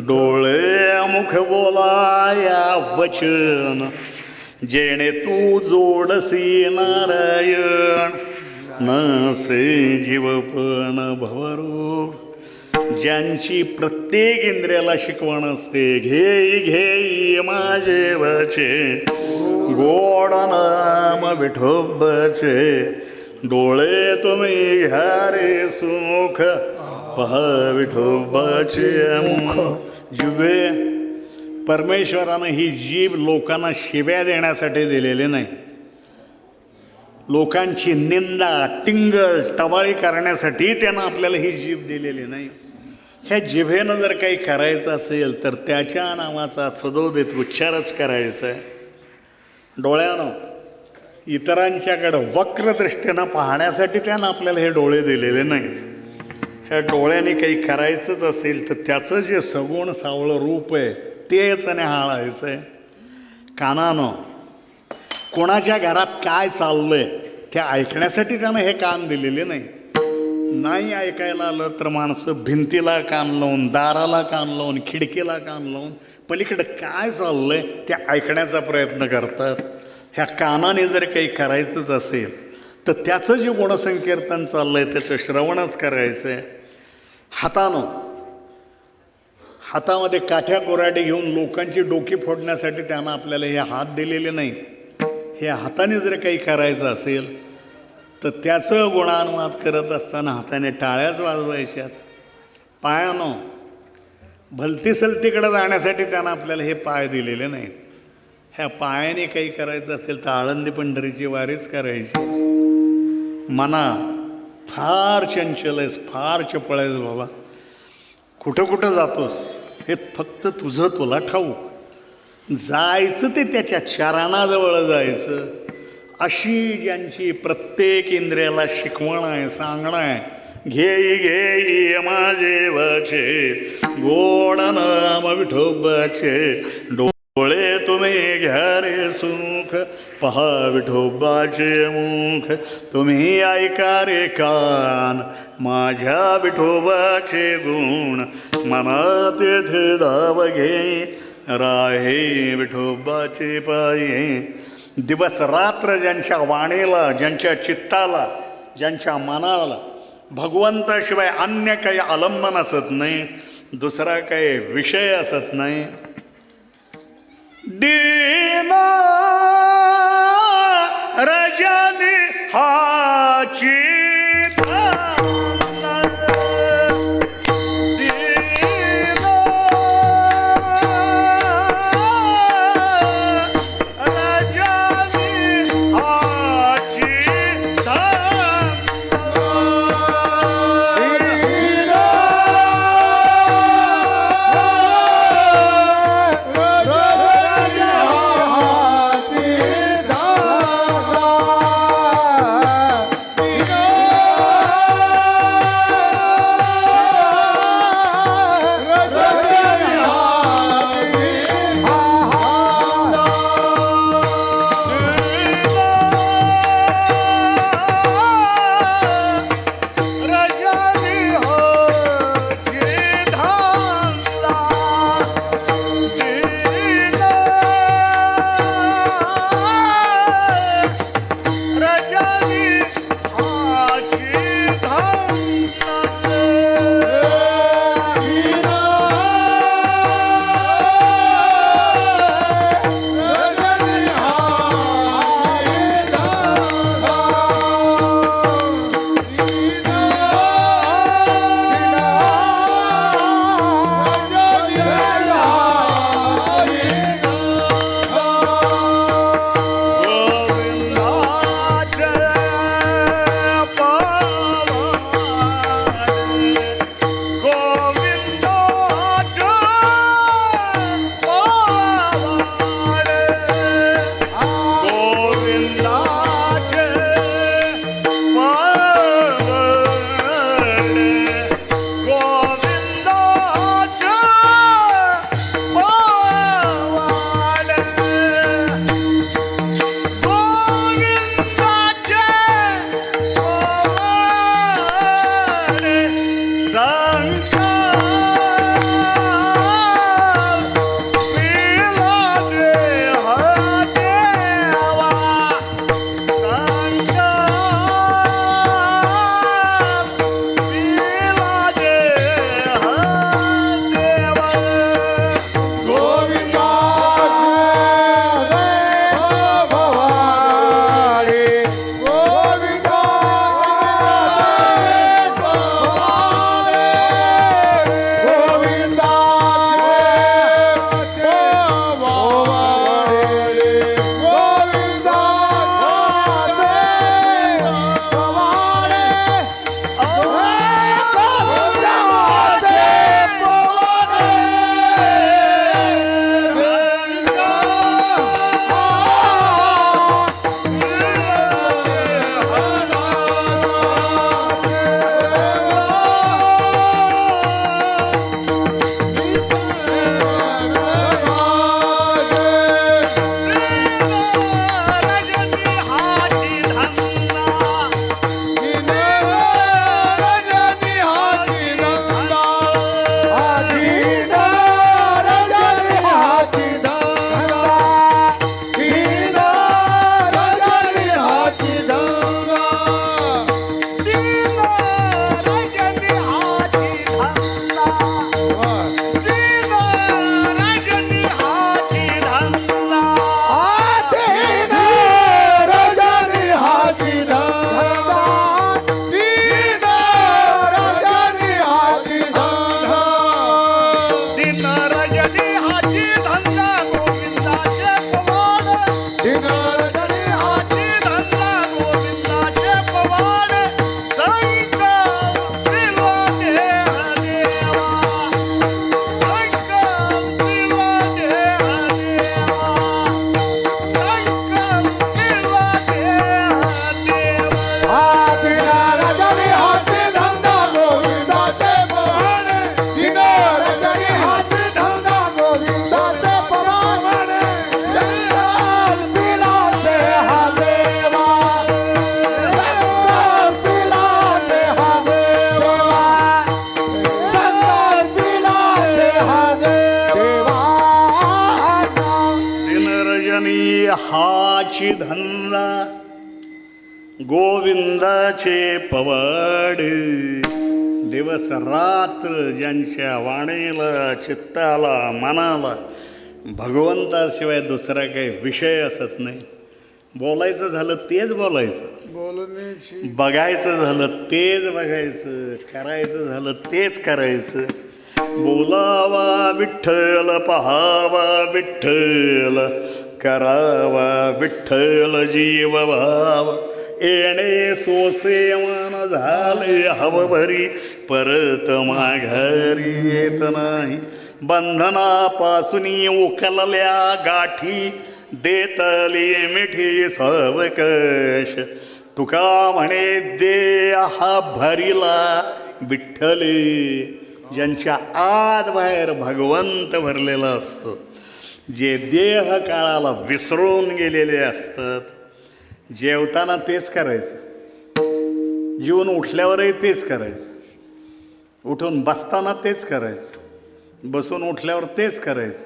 डोळे मुख बोलाया वचन जेणे तू जोडसी नारायण नसे जीवपण भवरूप ज्यांची प्रत्येक इंद्रियाला शिकवण असते घेई घेई माझे वचे गोड नाम विठोबाचे डोळे तुम्ही घ्या रे सुख पहा विठोबाचे मुख जिवे परमेश्वरानं ही जीभ लोकांना शिव्या देण्यासाठी दिलेली नाही, लोकांची निंदा टिंगल टवाळी करण्यासाठी त्यानं आपल्याला ही जीभ दिलेली नाही. ह्या जिभेनं जर काही करायचं असेल तर त्याच्या नावाचा सदोदित उच्चारच करायचा आहे. डोळ्यानं इतरांच्याकडं वक्रदृष्टीनं पाहण्यासाठी त्यानं आपल्याला हे डोळे दिलेले नाही. ह्या डोळ्याने काही करायचंच असेल तर त्याचं जे सगुण सावळं रूप आहे तेच निहाळायचं आहे. कानानं कोणाच्या घरात काय चाललं आहे ते ऐकण्यासाठी त्यानं हे कान दिलेले नाही. नाही ऐकायला आलं तर माणसं भिंतीला कान लावून, दाराला कान लावून, खिडकीला कान लावून पलीकडं काय चाललं आहे ते ऐकण्याचा प्रयत्न करतात. ह्या कानाने जर काही करायचंच असेल तर त्याचं जे गुणसंकीर्तन चाललं आहे त्याचं श्रवणच करायचं आहे. हातामध्ये काठ्या कोराडी घेऊन लोकांची डोकी फोडण्यासाठी त्यानं आपल्याला हे हात दिलेले नाहीत. हे हाताने जर काही करायचं असेल तर त्याचं गुणानुवाद करत असताना हाताने टाळ्याच वाजवायच्यात. पायानं भलतीसलतीकडे जाण्यासाठी त्यानं आपल्याला हे पाय दिलेले नाहीत. ह्या पायाने काही करायचं असेल तर आळंदी पंढरीची वारीच करायची. मना फार चंचल आहेस, फार चपळ आहेस बाबा, कुठं कुठं जातोस हे फक्त तुझं तुला ठाऊक. जायचं ते त्याच्या चरणाजवळ जायचं. अशी ज्यांची प्रत्येक इंद्रियाला शिकवण आहे, सांगणं आहे, घेई घेई माझे वचे गोड नाम विठोबाचे डोळे तुम्ही घ्या रे सुख, पहा विठोबाचे मुख. तुम्ही ऐका रे कान, माझ्या विठोबाचे गुण. मनात येथे धाव घे, राहे विठोबाचे पाये. दिवस रात्र ज्यांच्या वाणीला, ज्यांच्या चित्ताला, ज्यांच्या मनाला भगवंताशिवाय अन्य काही आलंबन असत नाही, दुसरा काही विषय असत नाही. दीना रजनी हाची हाती धागा हाची धंदा गोविंदाचे पवाड दिवस रात्र ज्यांच्या वाणीला चित्ताला मनाला भगवंताशिवाय दुसरा काही विषय असत नाही. बोलायचं झालं तेच बोलायचं, बोलण्याची बघायचं झालं तेच बघायचं, करायचं झालं तेच करायचं. बोलावा विठ्ठल, पहावा विठ्ठल, करावा विठ्ठल जीव भाव. येणे सोसे मन झाले हवभरी, परत माघारी येत नाही. बंधनापासून उकलल्या गाठी, देतली मिठी सावकाश. तुका म्हणे दे हा भरीला विठ्ठले. ज्यांच्या आत बाहेर भगवंत भरलेला असतो, जे देह काळाला विसरून गेलेले असतात, जेवताना तेच करायचं, जीवन उठल्यावरही तेच करायचं, उठून बसताना तेच करायचं, बसून उठल्यावर तेच करायचं,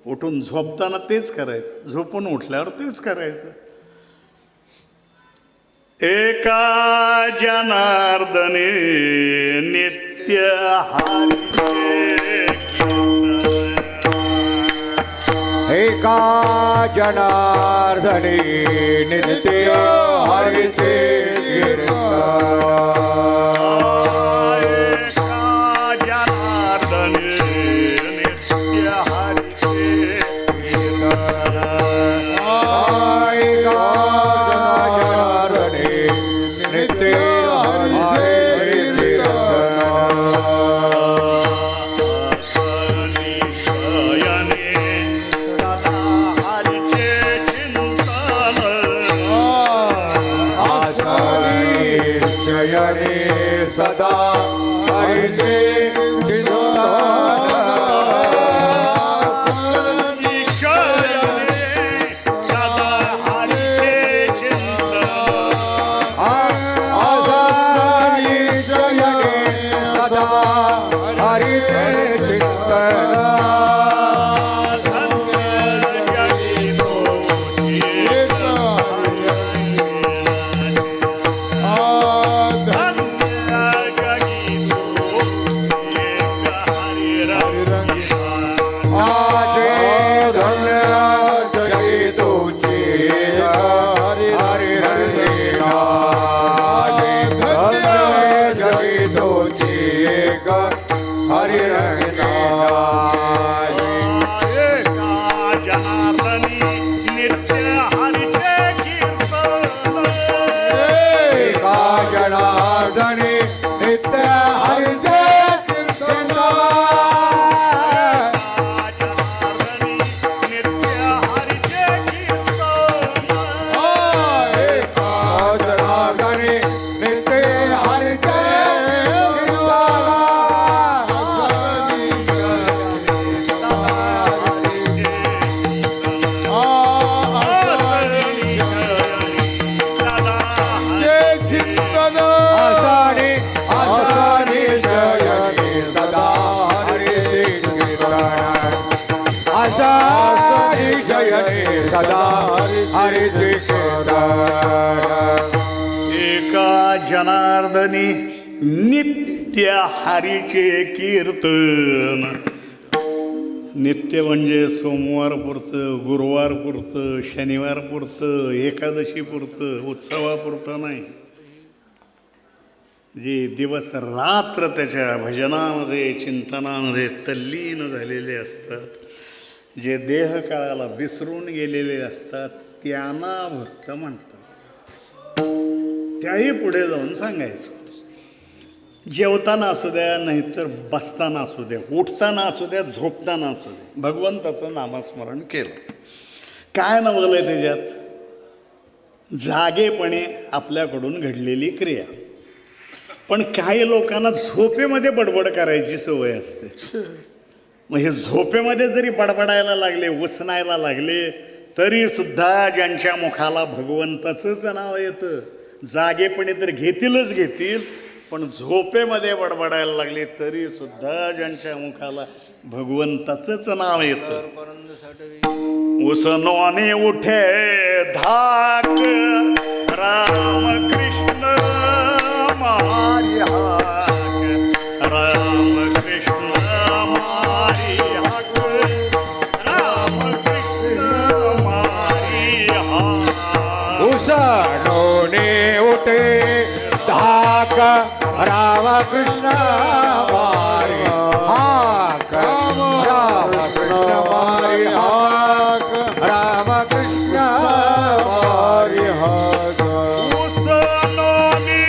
उठून झोपताना तेच करायचं, झोपून उठल्यावर तेच करायचं. एका जनार्दने नित्य एका जनार्दने नित्य हरीचे कीर्तन. सदा हरिचे एका जनार्दनी नित्य हरीचे कीर्तन. नित्य म्हणजे सोमवार पुरतं, गुरुवार पुरतं, शनिवार पुरतं, एकादशी पुरतं, उत्सवापुरतं नाही. जे दिवस रात्र त्याच्या भजनामध्ये चिंतनामध्ये तल्लीन झालेले असतात, जे देहकाळाला विसरून गेलेले असतात, त्यांना भक्त म्हणतात. त्याही पुढे जाऊन सांगायचं. जेवताना असू द्या, नाहीतर बसताना असू द्या, उठताना असू द्या, झोपताना असू द्या, भगवंताचं नामस्मरण केलं. काय नवलंय त्याच्यात? जागेपणे आपल्याकडून घडलेली क्रिया. पण काही लोकांना झोपेमध्ये बडबड करायची सवय असते. मग हे झोपेमध्ये जरी बडबडायला लागले, उसनायला लागले, तरी सुद्धा ज्यांच्या मुखाला भगवंताचंच नाव येतं, जागेपणे तर घेतीलच घेतील, पण झोपेमध्ये बडबडायला लागले तरी सुद्धा ज्यांच्या मुखाला भगवंताचंच नाव येतं. उसनोने उठे धाक राम कृष्ण मारी हाक राम कृष्ण मारी हाक राम कृष्ण मारी हाक उसनोने उठे धाक रामकृष्ण मारी हाक रामकृष्ण मारी हाक रामकृष्ण मारी हाक उसनोने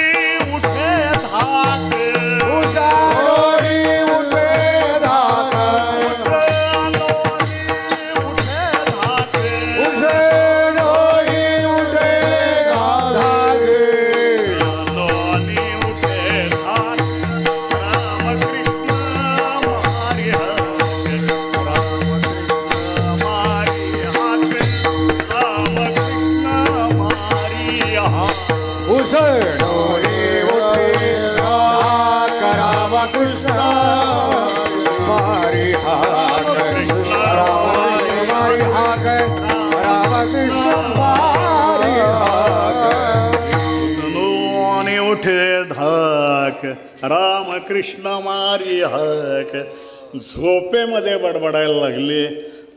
उठे धाक उसनोने उठे धाक उसनोने उठे धाक उसनोने उठे धाक रामकृष्ण मारी हाक रामकृष्ण मारी हाक रामकृष्ण मारी हाक उसनोने उठे धाक रामकृष्ण मारी हाक झोपेमध्ये बडबडायला लागले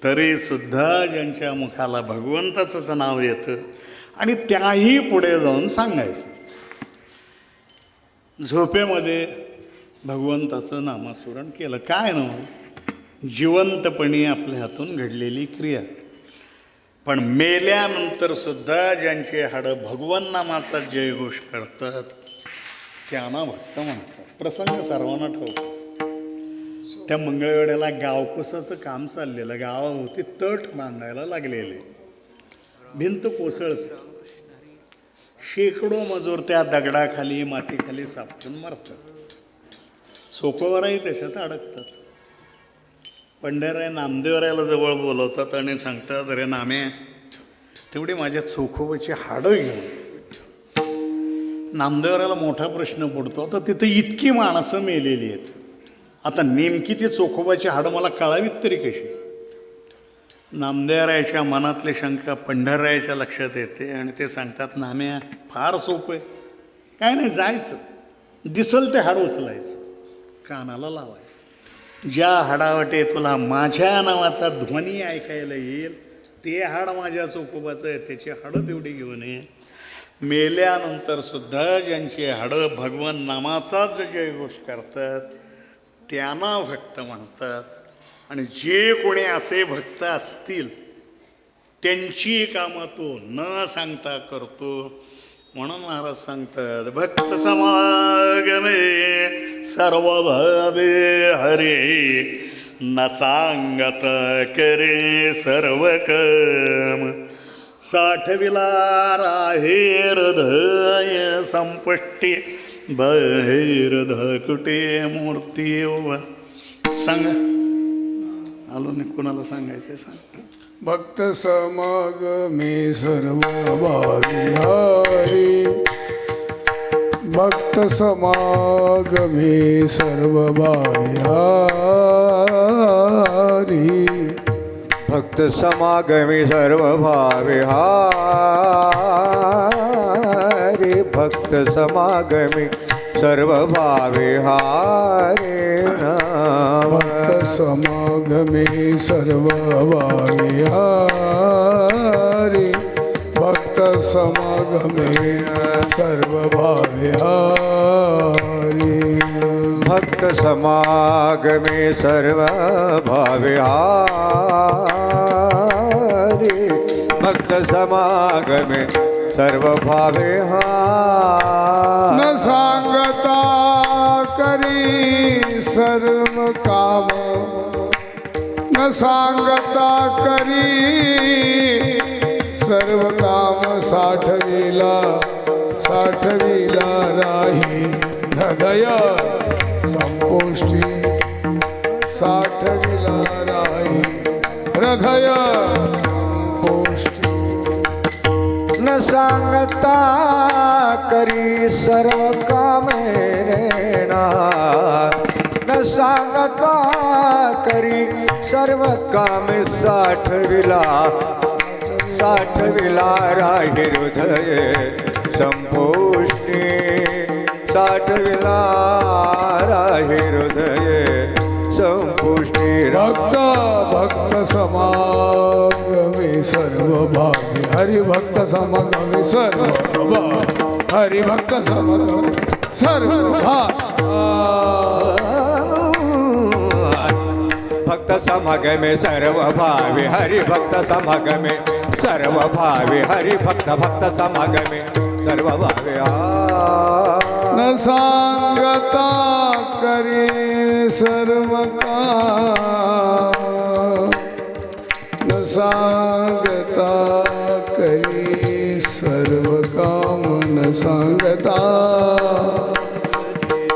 तरी सुद्धा ज्यांच्या मुखाला भगवंताचंच नाव येतं आणि त्याही पुढे जाऊन सांगायचं. झोपेमध्ये भगवंताचं नामस्मरण केलं काय ना जिवंतपणी आपल्या हातून घडलेली क्रिया. पण मेल्यानंतर सुद्धा ज्यांचे हाडं भगवन नामाचा जयघोष करतात त्यांना भक्त म्हणतात. प्रसंग सर्वांना ठाऊक. त्या मंगळवेढ्याला गावकुसाचं काम चाललेलं. गावाभोवती तट बांधायला लागलेले. भिंत कोसळते. शेकडो मजूर त्या दगडाखाली मातीखाली सापटून मरतात. सोपवराही त्याच्यात अडकतात. पंढराय नामदेवरायाला जवळ बोलवतात आणि सांगतात अरे नामे तेवढी माझ्या चोखोबाची हाडं घेऊन. नामदेवरायाला मोठा प्रश्न पडतो तर तिथं इतकी माणसं मेलेली आहेत. आता नेमकी ती चोखोबाची हाडं मला कळावीत तरी कशी. नामदेवरायाच्या मनातली शंका पंढररायाच्या लक्षात येते आणि ते सांगतात नाम्या फार सोपं आहे. काय नाही जायचं दिसल ते हाड उचलायचं कानाला लावायचं. ज्या हाडावाटे तुला माझ्या नावाचा ध्वनी ऐकायला येईल ते हाड माझ्या चोखोबाचं आहे त्याची हाडं तेवढी घेऊन ये. मेल्यानंतर सुद्धा ज्यांची हाडं भगवान नामाचाच जयघोष करतात त्यांना भक्त म्हणतात. आणि जे कोणी असे भक्त असतील त्यांची कामं तो न सांगता करतो. म्हणून महाराज सांगतात भक्त समागमे सर्व भावे हरे न सांगत करे सर्व काम साठविला राहे हृदय संपुष्टी बाहेर धकुटे मूर्ती उभा. सांगा आलो नाही कोणाला सांगायचं सांग. भक्त समागमे सर्व भावी हरी भक्त समागमे सर्व भावी हरी भक्त समागमी सर्व भावे हारे भक्त समागमी सर्व भावे हारे भक्त समागमे सर्व भावी हरी भक्त समागमे सर्व भावी हरी भक्त समागमे सर्व भावे हारे भक्त समागमे सर्व भावे न सांगता करी सर्व काम न सांगता करी सर्व काम साठविला राही हृदय संपुष्टी साठविला राही हृदय संपुष्टी न सांगता करी सर्व कामे न सांगता करी सर्व कामे साठविला साठविला राही हृदय संपुष्टी साठविला राही हृदय संपुष्टी भक्त भक्त समागमे सर्व भावी हरिभक्त समागमे सर्व भावी हरिभक्त समागमे सर्व भक्त समागमे सर्व भावी हरिभक्त समागमे सर्व भावी हरिभक्त भक्त समागमे सर्व भावी न सांगता करी सर्व न सांगता करी सर्व काम न सांगता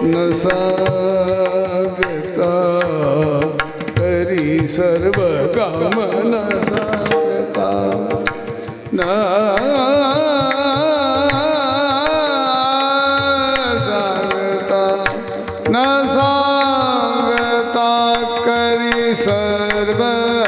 न सांगता करी सर्व काम न सांगता न न सांगता करी सर्व काम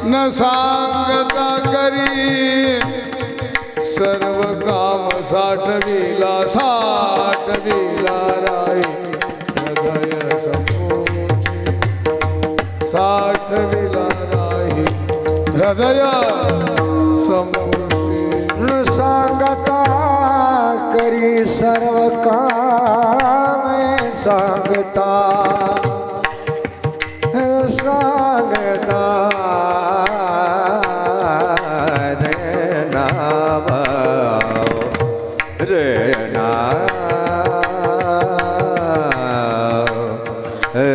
न सांगता करी सर्व काम साठविला राही हृदय संपुष्टी साठविला राही हृदय संपुष्टी न सांगता करी सर्व कामे सांगता सांगता रे नाम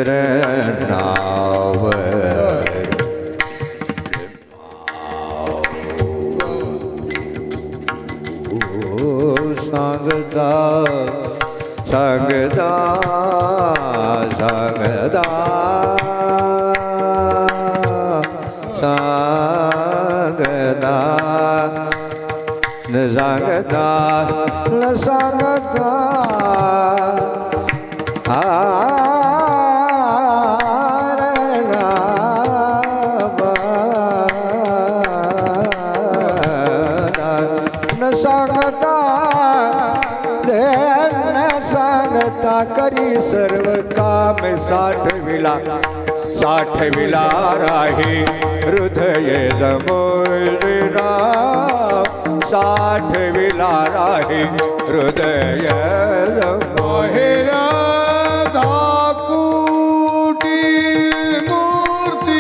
रे नाव सांगता सांगता सांगता सांगता न सांगता न सांगता न सांगता सांगता करी सर्व काम साठविला राही हृदय जमोरा साठविला राही हृदय बाहेर धाकुटी मूर्ती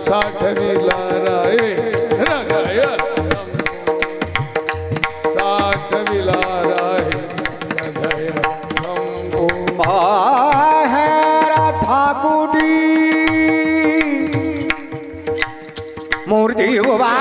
साठविला राहे हृदय साठविला राहे हृदय बाहेर ठाकुडी मूर्ती उभा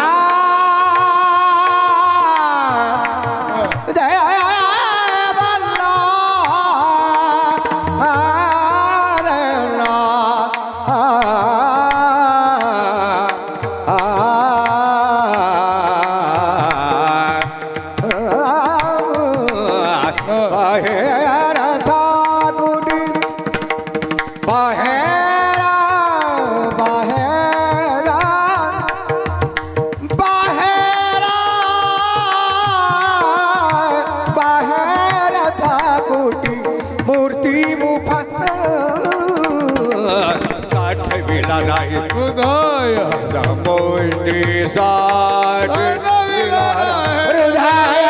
विला राही हृदय समोष्टी साठ नविला राहे हृदय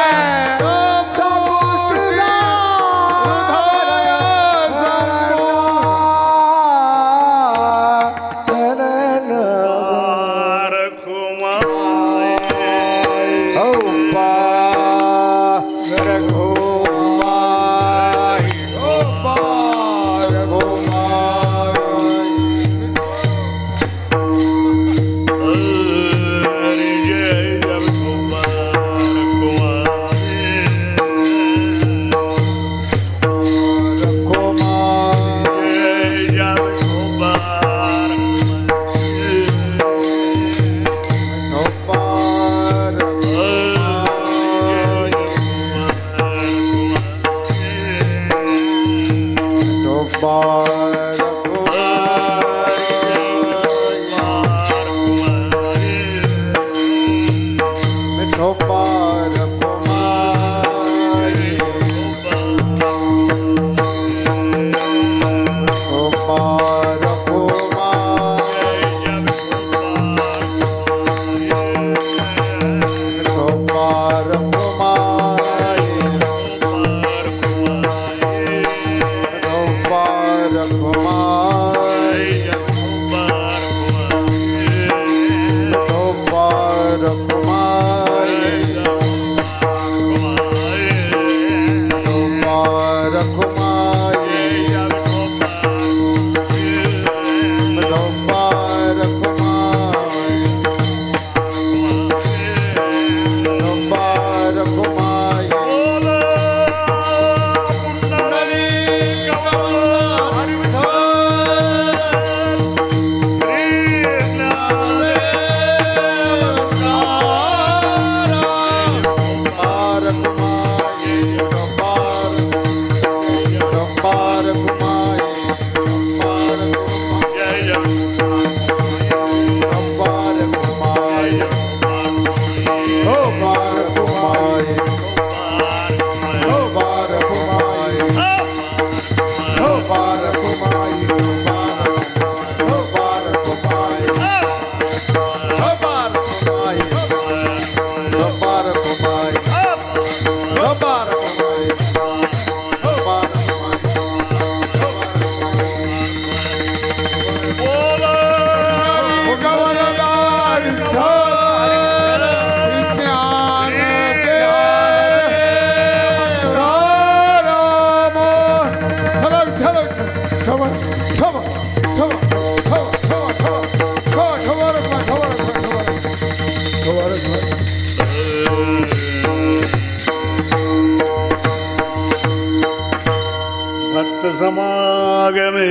भक्त समागमे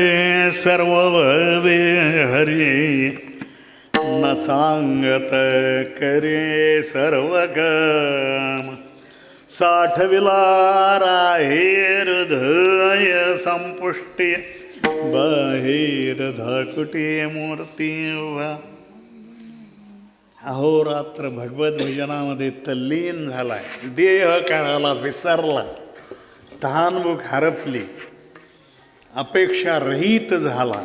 सर्व भवे हरी न सांगत करे सर्व काम साठविला राहे हृदय संपुष्टी बाहेर धाकुटी मूर्ती वा अहोरात्र भगवत भजनामध्ये तल्लीन झालाय देह काळाला विसरला तहानभूक हरपली अपेक्षा रहित झाला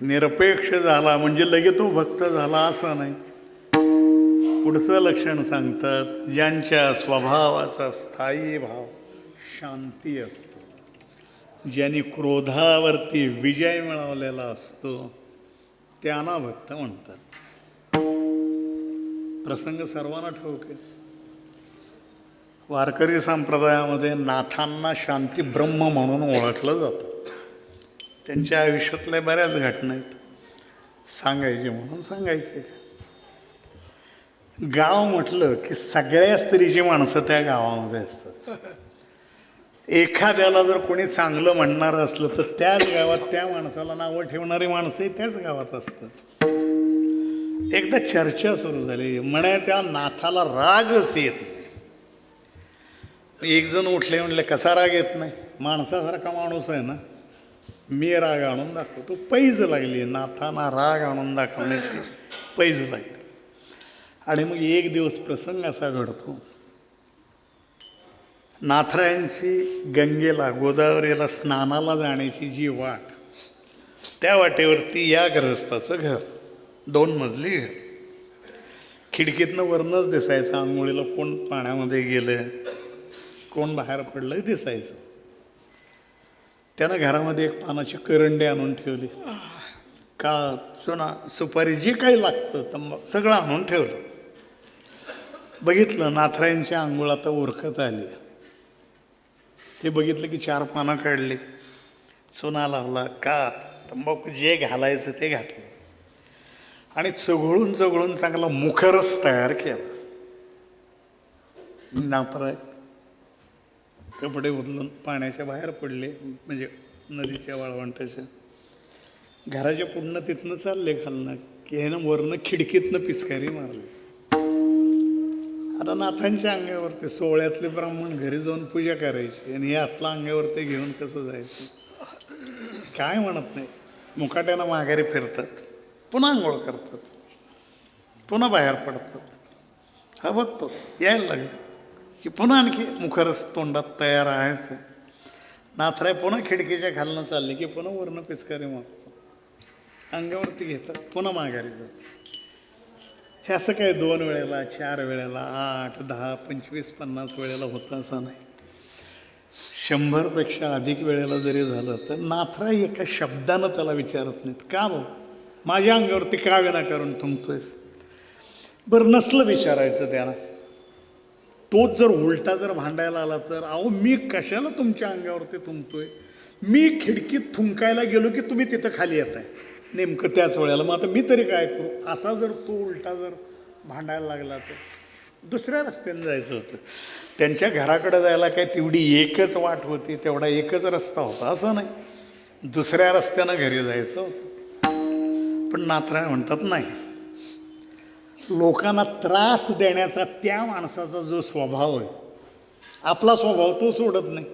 निरपेक्ष झाला म्हणजे लगेच तो भक्त झाला असं नाही. पुढचं लक्षण सांगतात ज्यांच्या स्वभावाचा स्थायी भाव शांती असतो ज्यांनी क्रोधावरती विजय मिळवलेला असतो त्यांना भक्त म्हणतात. प्रसंग सर्वांना ठाऊक आहे. वारकरी संप्रदायामध्ये नाथांना शांती ब्रह्म म्हणून ओळखलं जातं. त्यांच्या आयुष्यातल्या बऱ्याच घटना आहेत सांगायचे म्हणून सांगायचे. गाव म्हटलं की सगळ्या स्त्रीची माणसं त्या गावामध्ये असतात. एखाद्याला जर कोणी चांगलं म्हणणारं असलं तर त्याच गावात त्या माणसाला नावं ठेवणारी माणसंही त्याच गावात असतात. एकदा चर्चा सुरू झाली म्हणे त्या नाथाला रागच येत नाही. एक जण उठले म्हणले कसा राग येत नाही माणसासारखा माणूस आहे ना मी राग आणून दाखवतो. पैज लागली नाथांना राग आणून दाखवण्याची पैज लागली. आणि मग एक दिवस प्रसंग असा घडतो नाथरायांची गंगेला गोदावरीला स्नानाला जाण्याची जी वाट त्या वाटेवरती या ग्रहस्थाचं घर, 2 मजली घर. खिडकीतनं वरनंच दिसायचं आंघोळीला कोण पाण्यामध्ये गेलं, कोण बाहेर पडलं दिसायचं. त्यानं घरामध्ये एक पानाची करंडी आणून ठेवली, का चुना सुपारी जे काही लागतं तंबाखू सगळं आणून ठेवलं. बघितलं नाथरायांची आंघोळ आता उरकत आली. ते बघितलं की 4 पानं काढली, चुना लावला, कात तंबाखू जे घालायचं ते घातलं आणि चघळून चघळून चांगला मुखरस तयार केला. नाथराय कपडे बदलून पाण्याच्या बाहेर पडले, म्हणजे नदीच्या वाळवंटाच्या. घराच्या पुढनं तिथनं चालले खालनं की ह्यानं वरनं खिडकीतनं पिचकारी मारली. आता नाथांच्या अंगावरती 16तले ब्राह्मण घरी जाऊन पूजा करायची आणि हे असलं अंगावरती घेऊन कसं जायचं, काय म्हणत नाही. मुकाट्यानं माघारी फिरतात, पुन्हा आंघोळ करतात, पुन्हा बाहेर पडतात. हा बघतो यायला लागलं की पुन्हा आणखी मुखरस तोंडात तयार आहेच. नाथराय पुन्हा खिडकीच्या खालनं चालले की पुन्हा वरनं पिचकारी मारतो, अंगावरती घेतात, पुन्हा माघारी जातात. हे असं काय 2 वेळेला 4 वेळेला 8, 10, 25, 50 वेळेला होतं असं नाही. 100पेक्षा अधिक वेळेला जरी झालं तर नाथराय एका शब्दानं त्याला विचारत नाहीत, का भाऊ माझ्या अंगावरती का विनाकारण थुंकतोयस. बरं नसलं विचारायचं त्याला, तोच जर उलटा जर भांडायला आला तर अहो मी कशाला तुमच्या अंगावरती थुंकतोय, मी खिडकीत थुंकायला गेलो की तुम्ही तिथं खाली येत आहे नेमकं त्याच वेळेला, मग आता मी तरी काय करू. असा जर तो उलटा जर भांडायला लागला तर दुसऱ्या रस्त्याने जायचं होतं. त्यांच्या घराकडे जायला काय तेवढी एकच वाट होती, तेवढा एकच रस्ता होता असं नाही, दुसऱ्या रस्त्यानं घरी जायचं होतं. पण नाथराय म्हणतात नाही, लोकांना त्रास देण्याचा त्या माणसाचा जो स्वभाव आहे, आपला स्वभाव तो सोडत नाही.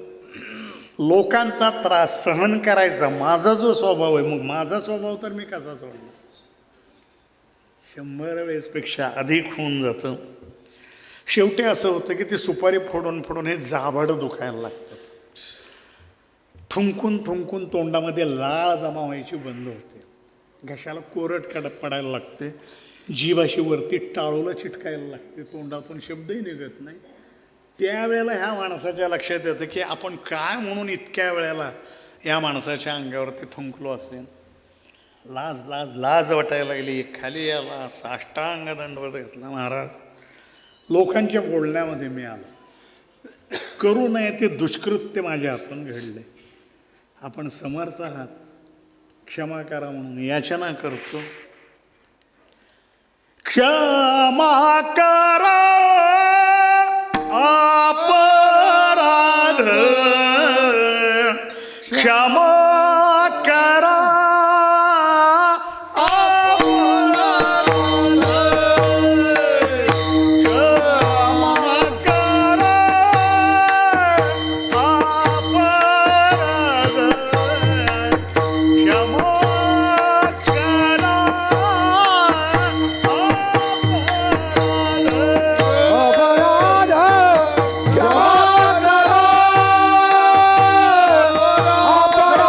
लोकांचा त्रास सहन करायचा माझा जो स्वभाव आहे, मग माझा स्वभाव तर मी कसा सोडला. 100 वेळेसपेक्षा अधिक होऊन जातं. शेवटी असं होतं की ती सुपारी फोडून फोडून हे जाबडं दुखायला लागतात. थुंकून थुंकून तोंडामध्ये लाळ जमा व्हायची बंद होते, घशाला कोरड पडायला लागते, जीभ अशी वरती टाळूला चिटकायला लागते, तोंडातून शब्दही निघत नाही. त्यावेळेला ह्या माणसाच्या लक्षात येतं की आपण काय म्हणून इतक्या वेळेला या माणसाच्या अंगावरती थुंकलो असेल. लाज लाज लाज वाटायला लागली. खाली याला साष्टांग दंडवत घेतला. महाराज लोकांच्या बोलण्यामध्ये मी आलो, करू नये ते दुष्कृत्य माझ्या हातून घडले, आपण समर्थ आहात, क्षमा करा म्हणून याचना करतो. क्षमा करा अपराध, क्षमा करा अपराध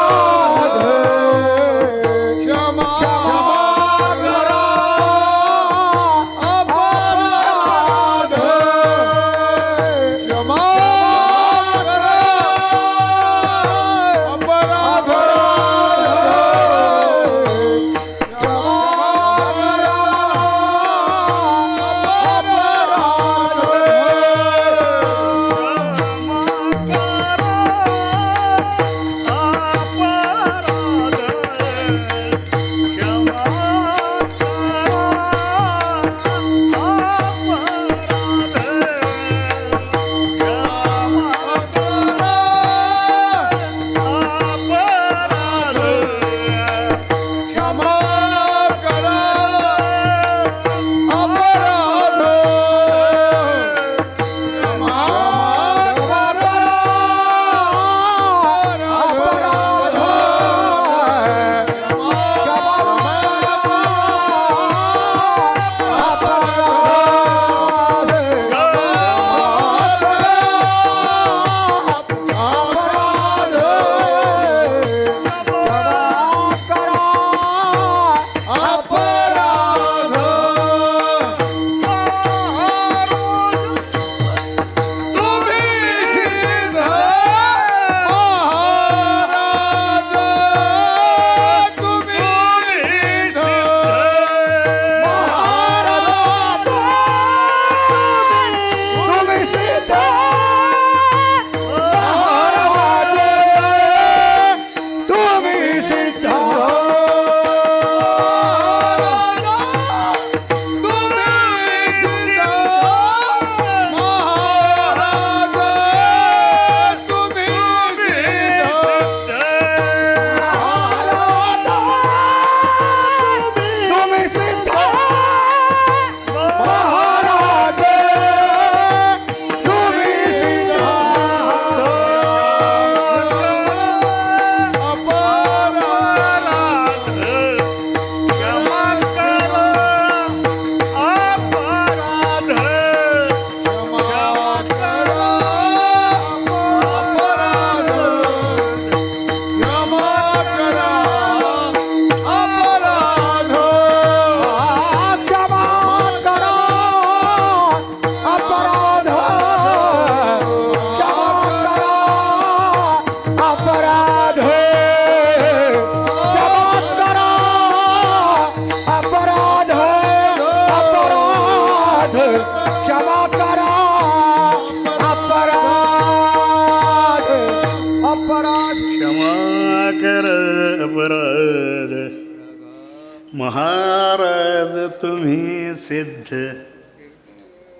महाराज तुम्ही सिद्ध,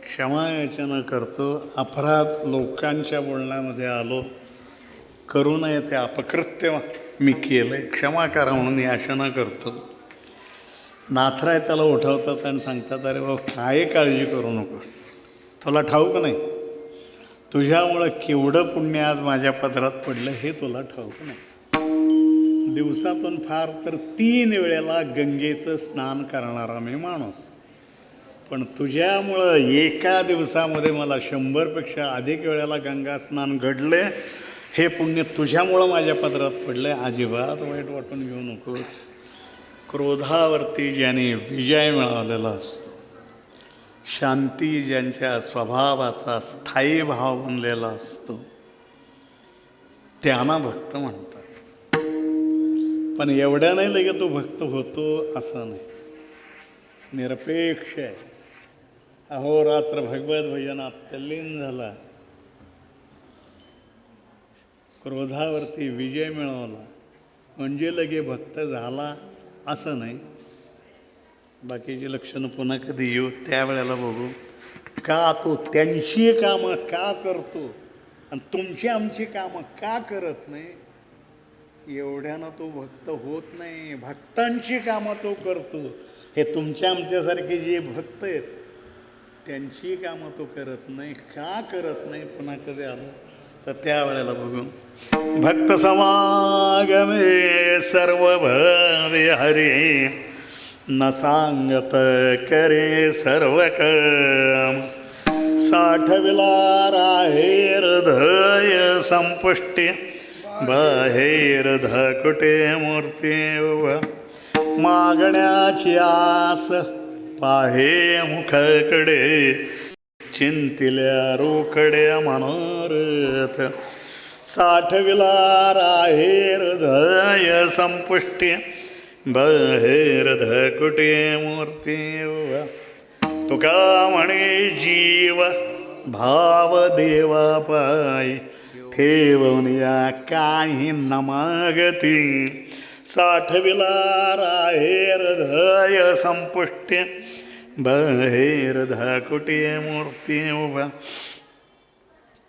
क्षमायाचना करतो. अपराध लोकांच्या बोलण्यामध्ये आलो, करू नये ते अपकृत्य मी केलं, क्षमा करा म्हणून याचना करतो. नाथराय त्याला उठवतात आणि सांगतात, अरे बाबा काय काळजी करू नकोस, तुला ठाऊक नाही तुझ्यामुळं केवढं पुण्य आज माझ्या पदरात पडलं हे तुला ठाऊक नाही. दिवसातून फार तर 3 वेळेला गंगेचं स्नान करणारा मी माणूस, पण तुझ्यामुळं एका दिवसामध्ये मला 100पेक्षा अधिक वेळेला गंगा स्नान घडले. हे पुण्य तुझ्यामुळं माझ्या पदरात पडलं, अजिबात वाईट वाटून घेऊ नकोस. क्रोधावरती ज्याने विजय मिळवलेला असतो, शांती ज्यांच्या स्वभावाचा स्थायी भाव बनलेला असतो, त्यांना भक्त म्हणतात. पण एवढ्या नाही लगे तो भक्त होतो असं नाही, निरपेक्ष आहे. अहोरात्र भगवत भजनात तल्लीन झाला, क्रोधावरती विजय मिळवला म्हणजे लगे भक्त झाला असं नाही. बाकीची लक्षणं पुन्हा कधी येऊ त्यावेळेला बघू. का तो त्यांची कामं का करतो आणि तुमची आमची कामं का करत नाही, एवढ्यानं तो भक्त होत नाही. भक्तांची कामं तो करतो. हे तुमच्या आमच्यासारखे जे भक्त आहेत त्यांची कामं तो करत नाही. का करत नाही पुन्हा कधी आलो तर त्यावेळेला बघू. भक्त समागमे सर्व भवे हरी, न सांगत करे सर्व काम. साठविला राहे हृदय संपुष्टी, बाहेर धकुटे मूर्ती उभा. मागण्याची आस पाहे मुखाकडे, चिंतिल्या रोकडे मनोरथ. साठविला राहे हृदय संपुष्टी, बाहेर धकुटे मूर्ती उभा. तुका म्हणे जीव भाव देवा पाय, ठेवून या काही न मागती. साठविला राहे हृदय संपुष्टी, बाहेर धकुटे मूर्ती उभा.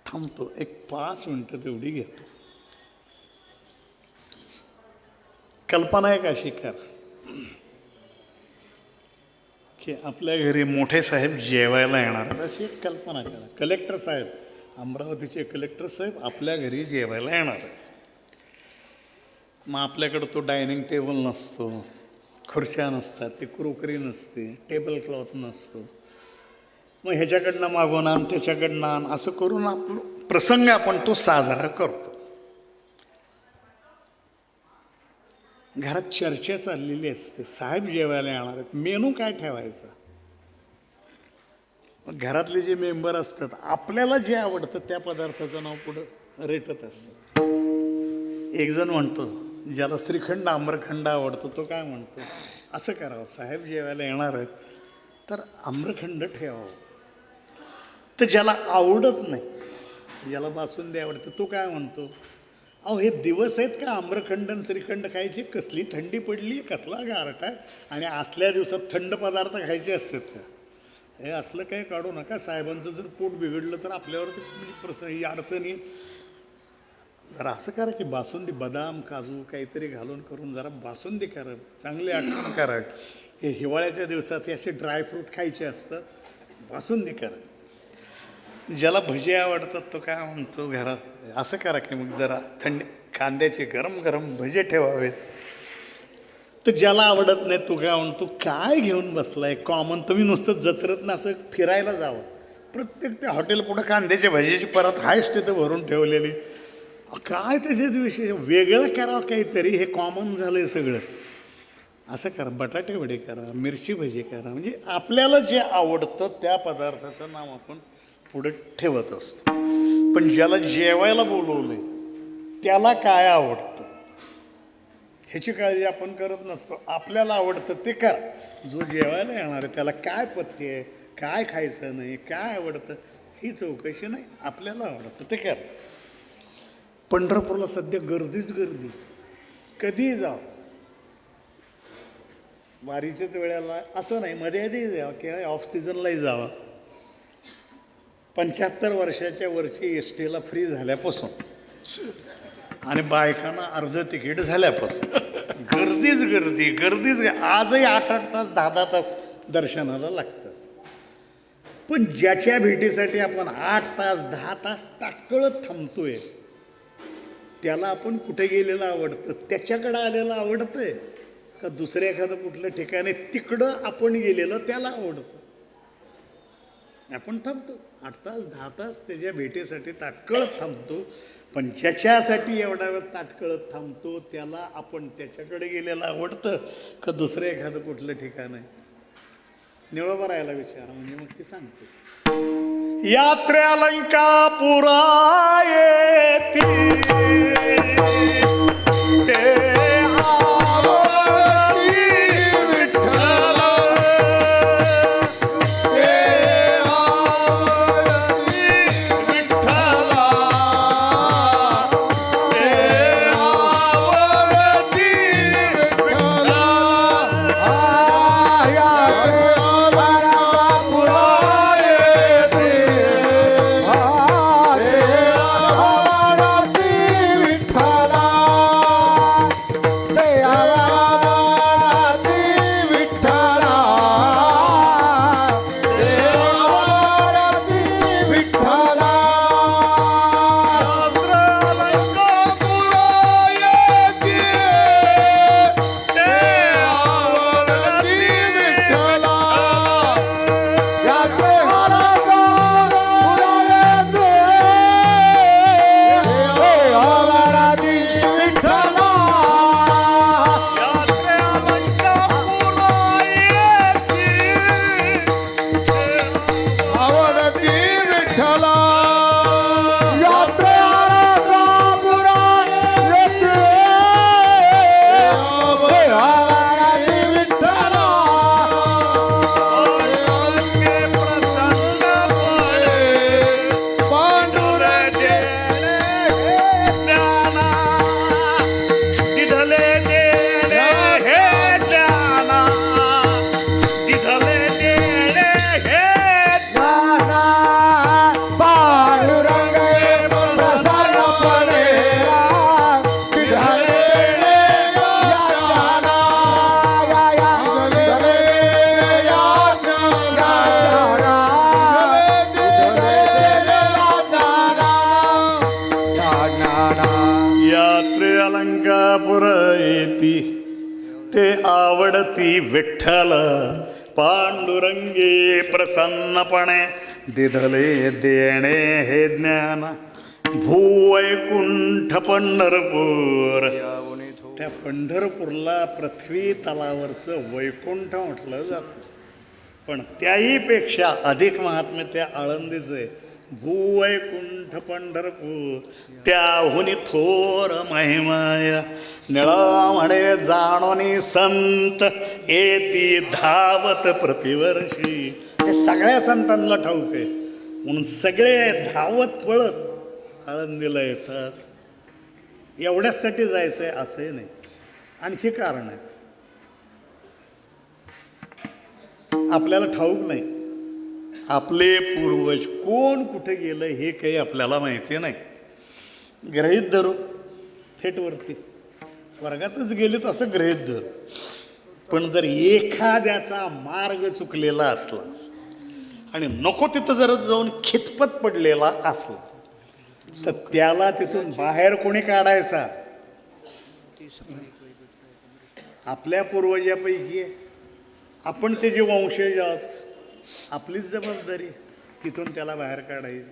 थांबतो, एक 5 मिनटं तेवढी घेतो. कल्पना आहे का शिकार की आपल्या घरी मोठे साहेब जेवायला येणार, अशी एक कल्पना करा. कलेक्टर साहेब, अमरावतीचे कलेक्टर साहेब आपल्या घरी जेवायला येणार. मग आपल्याकडं तो डायनिंग टेबल नसतो, खुर्च्या नसतात, ती क्रोकरी नसते, टेबल क्लॉथ नसतो. मग ह्याच्याकडनं मागून आण, त्याच्याकडनं आण, असं करून आपलं प्रसंग आपण तो साजरा करतो. घरात चर्चा चाललेली असते, साहेब जेवायला येणार आहेत, मेनू काय ठेवायचा. मग घरातले जे मेंबर असतात आपल्याला जे आवडतं त्या पदार्थाचं नाव पुढं रेटत असतं. एक जण म्हणतो, ज्याला श्रीखंड आम्रखंड आवडतो तो काय म्हणतो, असं करावं, साहेब जेवायला येणार आहेत तर आम्रखंड ठेवावं. तर ज्याला आवडत नाही, ज्याला बासुंदी आवडतं तो काय म्हणतो, अहो हे दिवस आहेत का आम्रखंड आणि श्रीखंड खायची, कसली थंडी पडली, कसला गारठा आहे, आणि असल्या दिवसात थंड पदार्थ खायचे असतात का. हे असलं काही काढू नका. साहेबांचं जर पोट बिघडलं तर आपल्यावरती म्हणजे ही अडचण येईल. जरा असं करा की बासुंदी, बदाम काजू काहीतरी घालून करून जरा बासुंदी करा, चांगली आठवण करावी. हे हिवाळ्याच्या दिवसात हे असे ड्रायफ्रूट खायचे असतात, बासुंदी करा. ज्याला भजी आवडतात तो काय म्हणतो, घरात असं करा की मग जरा थंडी कांद्याचे गरम गरम भजे ठेवावेत. तर ज्याला आवडत नाही तो काय म्हणतो, काय घेऊन बसलाय कॉमन, तुम्ही नुसतं जत्रेतनं असं फिरायला जावं, प्रत्येक त्या हॉटेल पुढं कांद्याची भजीची परत हायस्ट तिथं भरून ठेवलेली, काय त्याच्यात विशेष, वेगळं करावं काहीतरी, हे कॉमन झालं आहे सगळं. असं करा, बटाटे वडे करा, मिरची भजी करा, म्हणजे आपल्याला जे आवडतं त्या पदार्थाचं नाव आपण पुढे ठेवत असतो. पण ज्याला जेवायला बोलवलंय त्याला काय आवडतं ह्याची काळजी आपण करत नसतो. आपल्याला आवडतं ते करा. जो जेवायला येणार आहे त्याला काय पथ्य आहे, काय खायचं नाही, काय आवडतं ही चौकशी नाही, आपल्याला आवडतं ते करा. पंढरपूरला सध्या गर्दीच गर्दी, कधीही जाव, वारीच्याच वेळेला असं नाही, मध्ये आधी जावं किंवा ऑफ सीझनलाही जावं. 75 वर्षाच्या वरची एस टीला फ्री झाल्यापासून आणि बायकांना अर्ध तिकीट झाल्यापासून गर्दीच गर्दी गर्दीच. आजही 8-8 तास 10-10 तास दर्शनाला लागतं. पण ज्याच्या भेटीसाठी आपण 8 तास 10 तास ताटकळत थांबतोय त्याला आपण कुठे गेलेलं आवडतं? त्याच्याकडं आलेलं आवडतंय का दुसऱ्या एखादं कुठलं ठिकाणी तिकडं आपण गेलेलं त्याला आवडतं? आपण थांबतो 8 तास 10 तास त्याच्या भेटीसाठी ताटकळत थांबतो. पण ज्याच्यासाठी एवढा वेळ ताटकळत थांबतो त्याला आपण त्याच्याकडे गेलेलं आवडतं का दुसरं एखादं कुठलं ठिकाण आहे? निळोबा राहायला विचारा म्हणजे मग ती सांगते. यात्रेलंका पुरा येती ते ते आवडती विठ्ठल पांडुरंगे प्रसन्नपणे दिधले देणे हे ज्ञान भूवैकुंठ पंढरपूर. त्या पंढरपूरला पृथ्वी तलावरचं वैकुंठ म्हटलं जातं. पण त्याहीपेक्षा अधिक महात्म्य त्या आळंदीचं आहे. भूवैकुंठ पंढरपूर त्याहुनी थोर महिमाय निळा म्हणे जाणोनी संत येती धावत प्रतिवर्षी. हे सगळ्या संतांना ठाऊक आहे म्हणून सगळे धावत पळत आळंदीला येतात. एवढ्यासाठी जायचं आहे असंही नाही, आणखी कारण आहे. आपल्याला ठाऊक नाही आपले पूर्वज कोण कुठे गेलं हे काही आपल्याला माहिती नाही. गृहीत धरू थेटवरती स्वर्गातच गेलेत असं गृहीत धरू. पण जर एखाद्याचा मार्ग चुकलेला असला आणि नको तिथं जर जाऊन खितपत पडलेला असला तर त्याला तिथून बाहेर कोणी काढायचा? आपल्या पूर्वजापैकी आपण त्याचे वंशज आहोत. आपलीच जबाबदारी तिथून त्याला बाहेर काढायचं.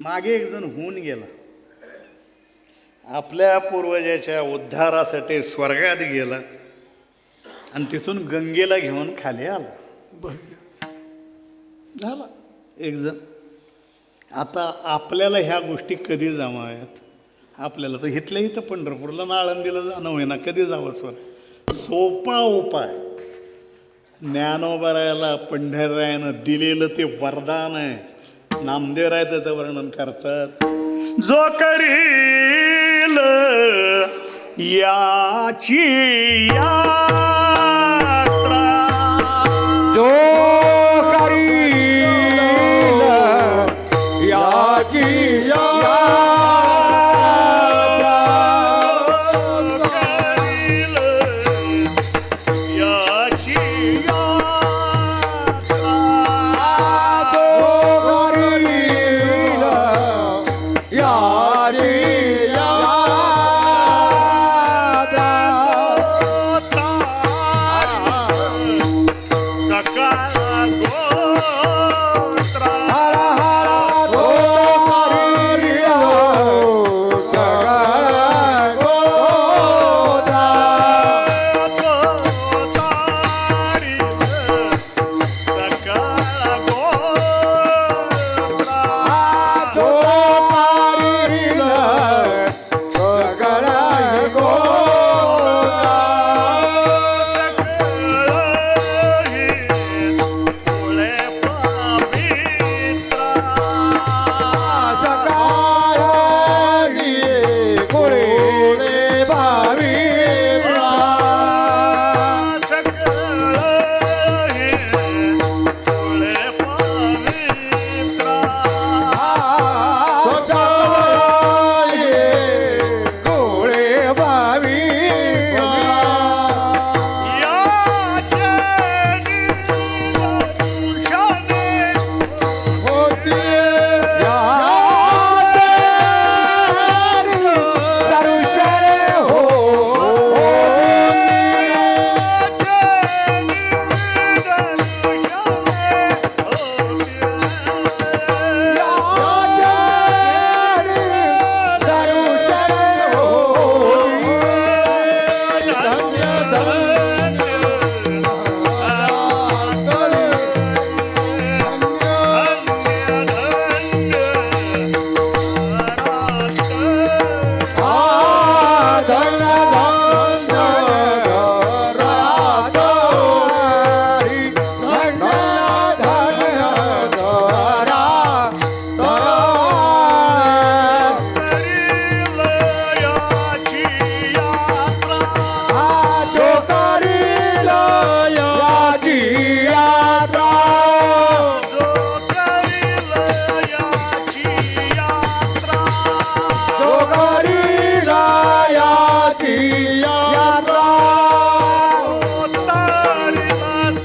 मागे एक जण होऊन गेला, आपल्या पूर्वजाच्या उद्धारासाठी स्वर्गात गेला आणि तिथून गंगेला घेऊन खाली आला. झाला एक जण. आता आपल्याला ह्या गोष्टी कधी जमाव्यात? आपल्याला तर इथल्या इथं पंढरपूरला ना आळंदीला जाणं होईना, कधी जावं स्वर्ग? सोपा उपाय ज्ञानोबरायाला पंढररायानं दिलेलं ते वरदान आहे. नामदेवराय त्याचं वर्णन करतात. जो करील याची यात्रा जो करील याची यात्रा करील याची यात्रा जो करील याची यात्रा सकाळ गोत्रा हर हर जो करील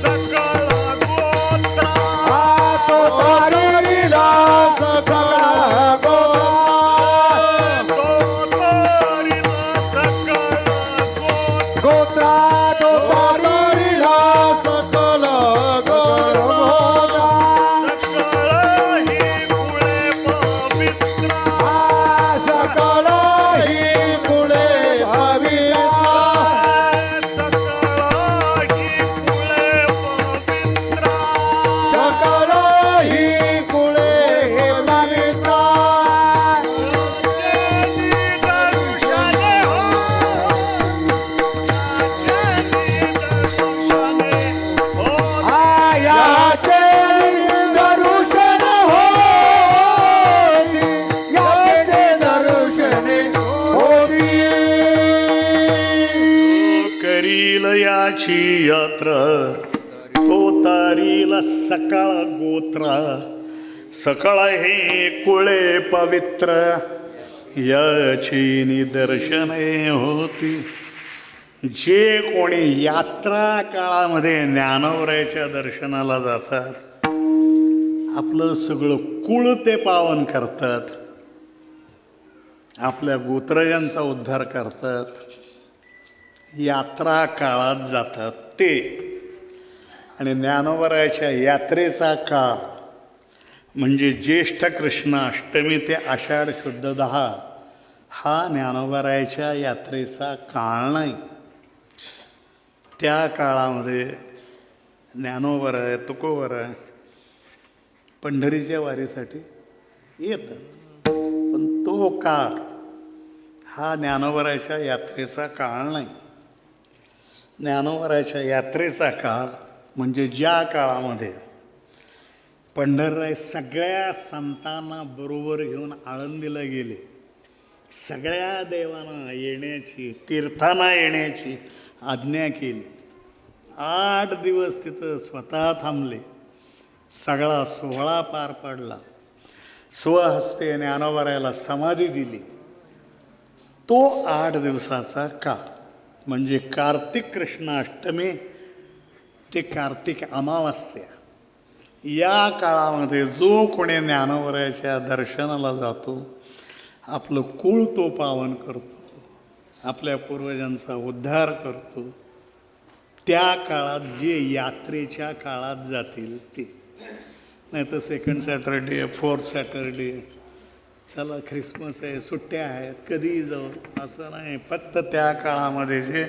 सगळ गोत्रा सकाळ गोत्रा जो करील सगळ गोत्रा सकाळी कुळे भावित्रा सकाळी कुळे भावित्रा याची यात्रा तो तारील सकाळ गोत्रा सकाळ हे कुळे पवित्र याची निदर्शने होती. जे कोणी यात्रा काळामध्ये ज्ञानोबरायाच्या दर्शनाला जातात आपलं सगळं कुळ ते पावन करतात, आपल्या गोत्रजांचा उद्धार करतात, यात्रा काळात जातात ते. आणि ज्ञानोबरायाच्या यात्रेचा काळ म्हणजे ज्येष्ठ कृष्ण अष्टमी ते आषाढ शुद्ध 10 हा ज्ञानोबरायाच्या यात्रेचा काळ नाही. त्या काळामध्ये ज्ञानोबराय तुकोबराय पंढरीच्या वारीसाठी येतात, पण तो काळ हा ज्ञानोबरायाच्या यात्रेचा काळ नाही. ज्ञानोबरायाच्या यात्रेचा काळ म्हणजे ज्या काळामध्ये पंढरराय सगळ्या संतांना बरोबर घेऊन आळंदीला गेले सगळ्या देवांना येण्याची, तीर्थांना येण्याची आज्ञा केली. 8 दिवस तिथं स्वतः थांबले. सगळा सोहळा पार पाडला. स्वहस्ते ज्ञानोबारायाला समाधी दिली. तो 8 दिवसाचा काळ म्हणजे कार्तिक कृष्ण अष्टमी ते कार्तिक अमावास्या या काळामध्ये जो कोणी ज्ञानोबारायाच्या दर्शनाला जातो, आपलं कुळ तो पावन करतो, आपल्या पूर्वजांचा उद्धार करतो. त्या काळात जे यात्रेच्या काळात जातील ते, नाही तर सेकंड सॅटरडे, फोर्थ सॅटरडे, चला ख्रिसमस आहे, सुट्ट्या आहेत, कधीही जाऊ, असं नाही. फक्त त्या काळामध्ये जे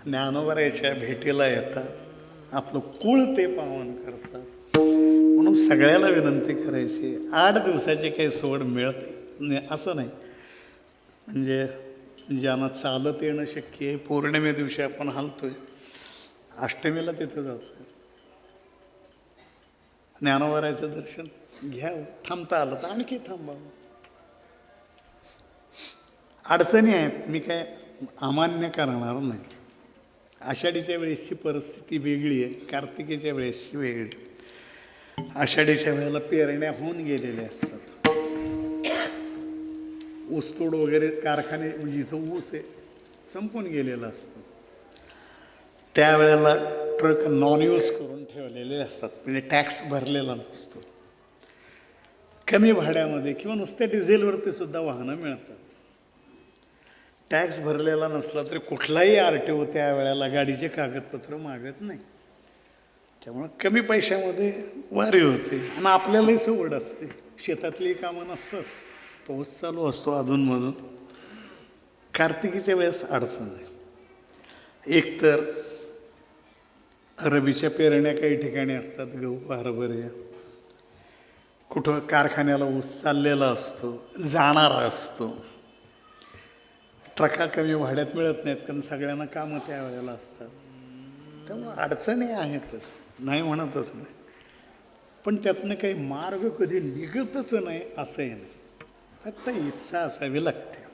ज्ञानोबारायाच्या भेटीला येतात, आपलं कुळ ते पावन करतात. म्हणून सगळ्याला विनंती करायची, 8 दिवसाची काही सोड मिळते असं नाही. म्हणजे ज्यांना चालत येणं शक्य आहे, पौर्णिमे दिवशी आपण हलतोय, अष्टमीला तिथं जातो, ज्ञानोबारायाचं दर्शन घ्यावं. थांबता आलं तर आणखी थांबावं. अडचणी आहेत, मी काय अमान्य करणार नाही. आषाढीच्या वेळेसची परिस्थिती वेगळी आहे, कार्तिकेच्या वेळेसची वेगळी. आषाढीच्या वेळेला पेरण्या होऊन गेलेल्या असतात, ऊसतोड वगैरे कारखाने जिथं ऊस आहे संपून गेलेलं असतं. त्यावेळेला ट्रक नॉन यूज करून ठेवलेले असतात, म्हणजे टॅक्स भरलेला नसतो. कमी भाड्यामध्ये किंवा नुसत्या डिझेलवरती सुद्धा वाहनं मिळतात. टॅक्स भरलेला नसला तरी कुठलाही RTO त्यावेळेला गाडीचे कागदपत्र मागत नाही. त्यामुळं कमी पैशामध्ये वारी होते. आणि आपल्यालाही सवड असते, शेतातली कामं नसतात, पाऊस चालू असतो अधूनमधून. कार्तिकीच्या वेळेस अडचण आहे. एकतर रबीच्या पेरण्या काही ठिकाणी असतात, गहू हरभरे, कुठं कारखान्याला ऊस चाललेला असतो, जाणारा असतो. ट्रका कमी भाड्यात मिळत नाहीत, कारण सगळ्यांना कामं त्यावेळेला असतात. त्यामुळे अडचणी आहेतच, नाही म्हणतच नाही. पण त्यातनं काही मार्ग कधी निघतच नाही असंही नाही, फक्त इच्छा असावी लागते.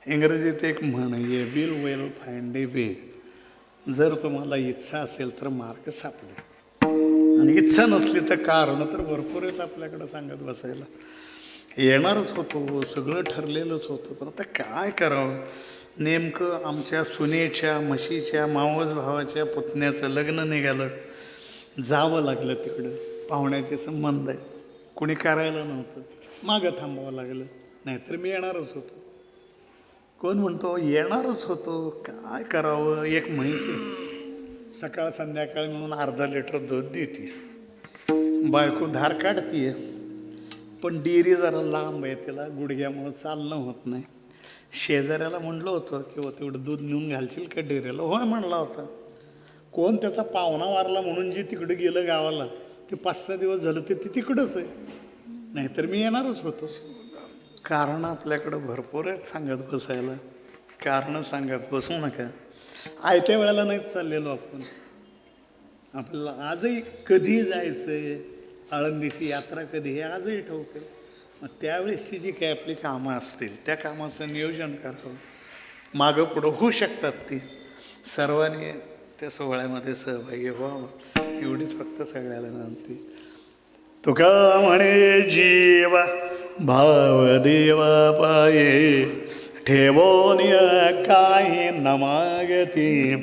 इंग्रजीत एक म्हण आहे, विल वेल फाइंड ए वे. जर तुम्हाला इच्छा असेल तर मार्ग सापडेल, आणि इच्छा नसली तर कारण तर भरपूर आहेत आपल्याकडं सांगत बसायला. येणारच होतो, सगळं ठरलेलंच होतं, पण आता काय करावं. नेमकं आमच्या सुनेच्या, म्हशीच्या, मावस भावाच्या पुतण्याचं लग्न निघालं, जावं लागलं तिकडं. पाहुण्याचे संबंध आहेत, कुणी करायला नव्हतं, मागं थांबावं लागलं. नाहीतर मी येणारच होतो. कोण म्हणतो येणारच होतो, काय करावं. एक म्हैस सकाळ संध्याकाळ म्हणून अर्धा लिटर दूध देते, बायको धार काढतीये, पण डेअरी जरा लांब आहे, तिला गुडघ्यामुळं चालणं होत नाही. शेजाऱ्याला म्हणलं होतं किंवा तेवढं दूध नेऊन घालशील का डेअरीला? होय म्हणला होता. कोण त्याचा पाहुणा वारला म्हणून जे तिकडं गेलं गावाला, ते 5-6 दिवस झालं ते तिकडंच आहे. नाहीतर मी येणारच होतो. कारण आपल्याकडं भरपूर आहेत सांगत बसायला. कारणं सांगत बसू नका. आयत्या वेळेला नाहीच चाललेलो आपण. आपल्याला आजही कधी जायचं आहे, आळंदीची यात्रा कधी, हे आजही ठाऊक आहे. मग त्यावेळेसची जी काही आपली कामं असतील त्या कामाचं नियोजन करावं. मागं पुढं होऊ शकतात ती. सर्वांनी त्या सोहळ्यामध्ये सहभागी व्हावं, एवढीच फक्त सगळ्याला विनंती. तुका म्हणे जीवा भाव देवा पाये, ठेवोन काही न मागती,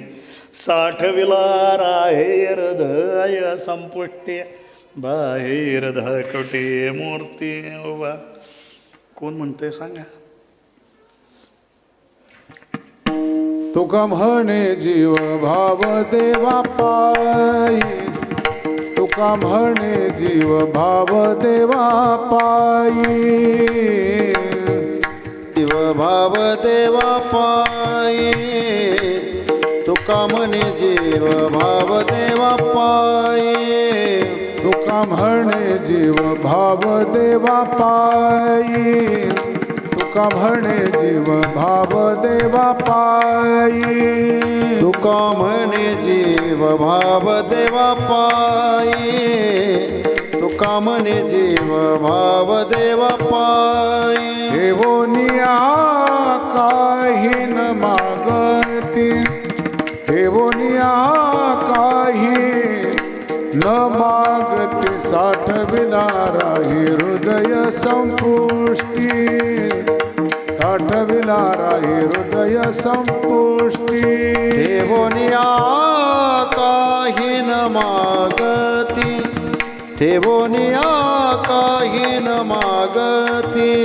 साठविला राहे हृदय संपुष्टी, बाहेर धाकटे मूर्ती उभा. कोण म्हणतंय सांगा? तुका म्हणे जीव भाव देवा पायी, तुका म्हणे जीव भाव देवा पायी, जीव भाव देवा पायी, तुका म्हणे जीव भाव देवा पायी, तुका म्हणे जीव भाव देवा पायी, तुका तुका म्हणे जीव भाव देवा पायी तुका म्हणे जीव भाव देवा पायी तुका म्हणे जीव भाव देवा पायी ठेवोनिया काही न मागती ठेवोनिया काही न मागती साठविलारा ही हृदय संपुष्टी साठविलारा ही हृदय संपुष्टी ठेवोनिया काही न मागती ठेवोनिया काही न मागती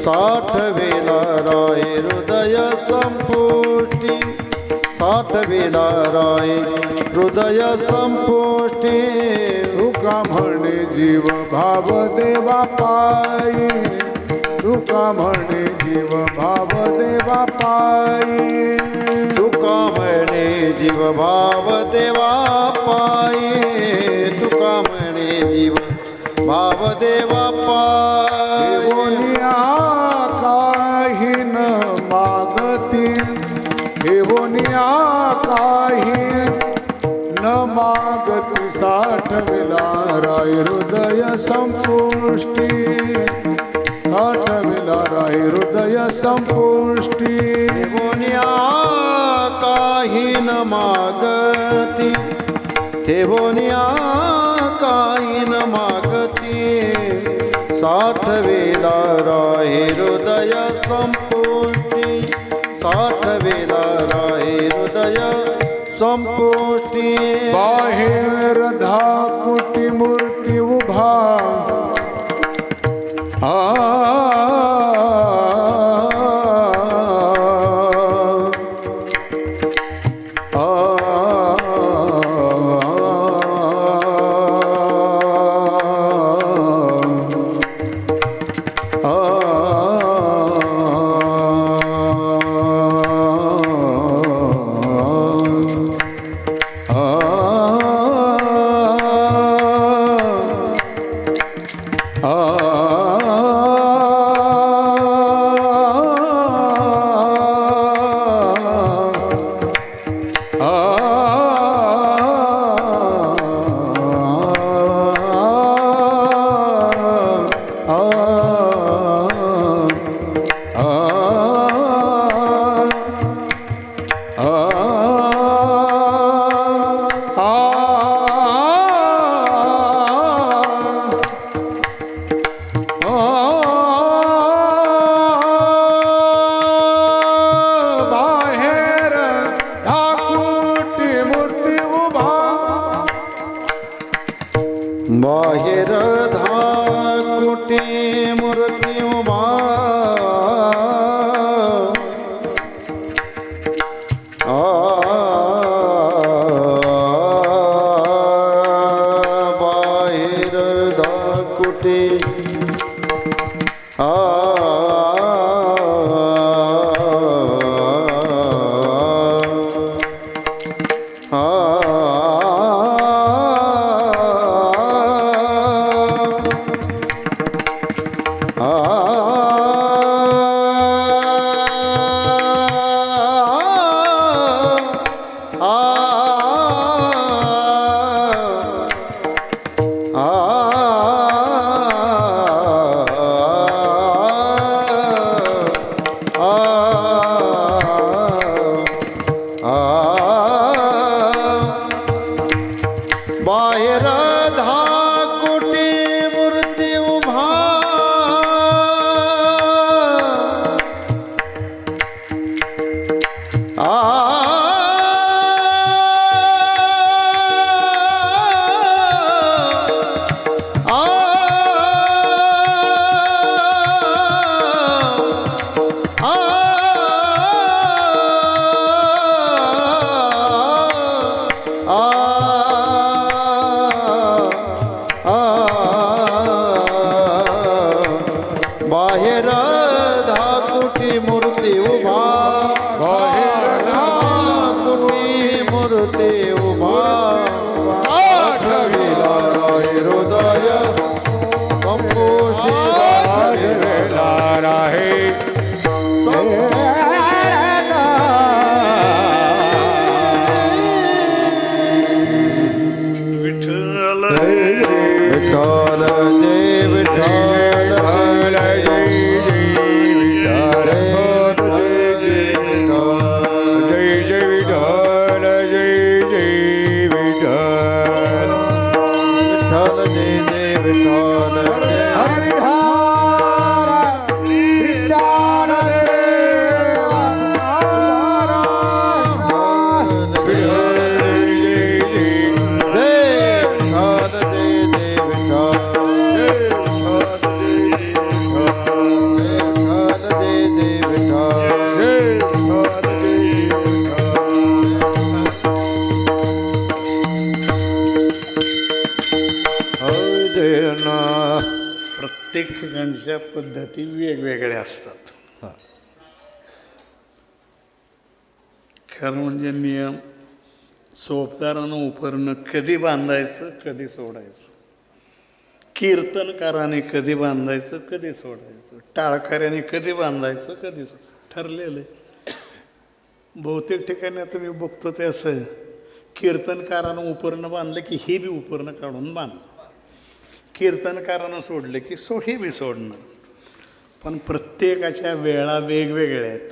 साठवेला राय हृदय संपुष्टी साठवेला राय हृदय संपुष्टी तुका म्हणे जीव भाव देवा पायी तुका म्हणे जीव भाव देवा पायी तुका म्हणे जीव भाव देवा पायी तुका म्हणे जीव भाव देवा पायी ठेवोनिया काही न मागती ठेवोनिया काही न मागती साठविला राय हृदय संपुष्टी साठविला राय हृदय संपुष्टी ठेवोनिया काही न मागती ठेवोनिया काही न मागती साठवेला राय हृदय संपुष्टी साठवेला राय हृदय संपुष्टी बाहेर धाकुटी मूर्ती उभा बाहेर धाकुटी मूर्ती उभा बाहेर धाकुटी बाहेर धाकुटी मूर्ती उभा बाहेर धाकुटी मूर्ती उभा बाहेर धाकुटी मूर्ती उभा आठविला राय हृदय संपुष्टी राहे विठ्ठल प्रत्येक ठिकाणच्या पद्धती वेगवेगळ्या असतात. खरं म्हणजे नियम सोपदारानं उपरणं कधी बांधायचं कधी सोडायचं, कीर्तनकाराने कधी बांधायचं कधी सोडायचं, टाळकऱ्याने कधी बांधायचं कधी ठरलेलं आहे. बहुतेक ठिकाणी आता मी बघतो ते असं आहे, कीर्तनकारानं उपरणं बांधलं की हे बी उपरणं काढून बांधलं, कीर्तनकारानं सोडलं की हे बी सोडणं. पण प्रत्येकाच्या वेळा वेगवेगळ्या आहेत.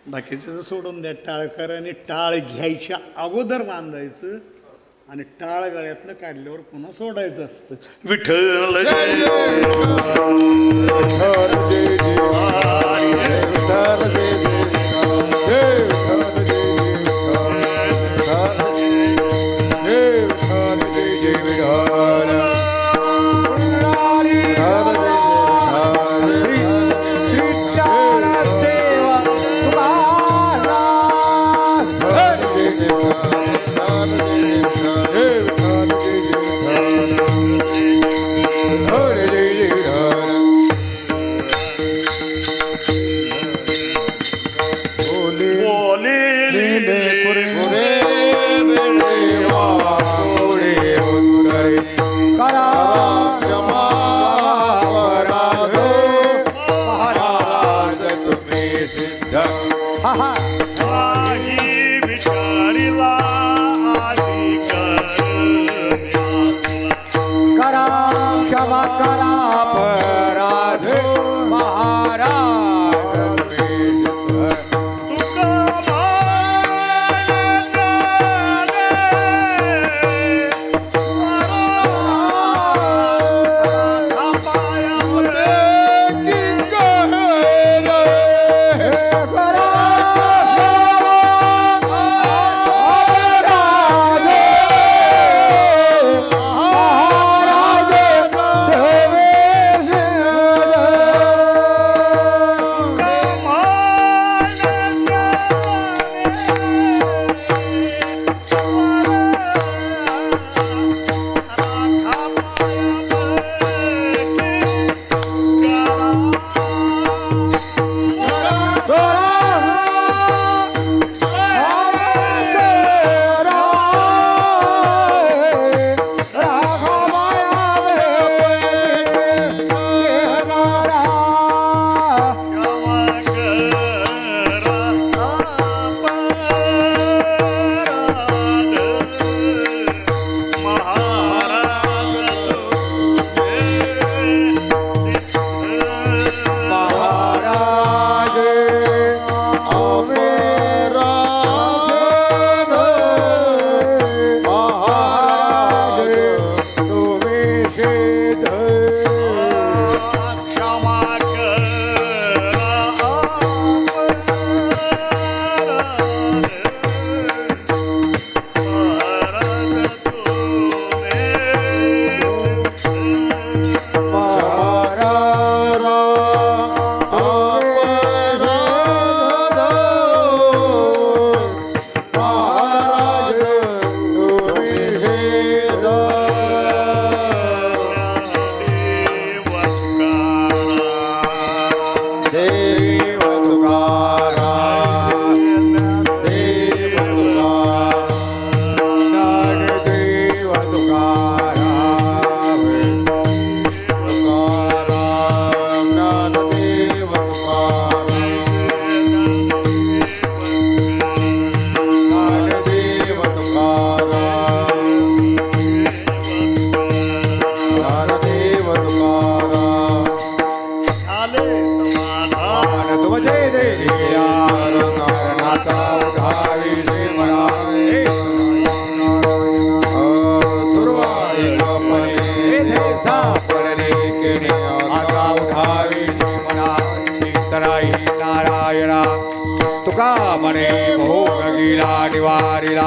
बाकीचं सोडून द्या, टाळकऱ्याने टाळ घ्यायच्या अगोदर बांधायचं आणि टाळ गळ्यातनं काढल्यावर पुन्हा सोडायचं असतं. विठ्ठल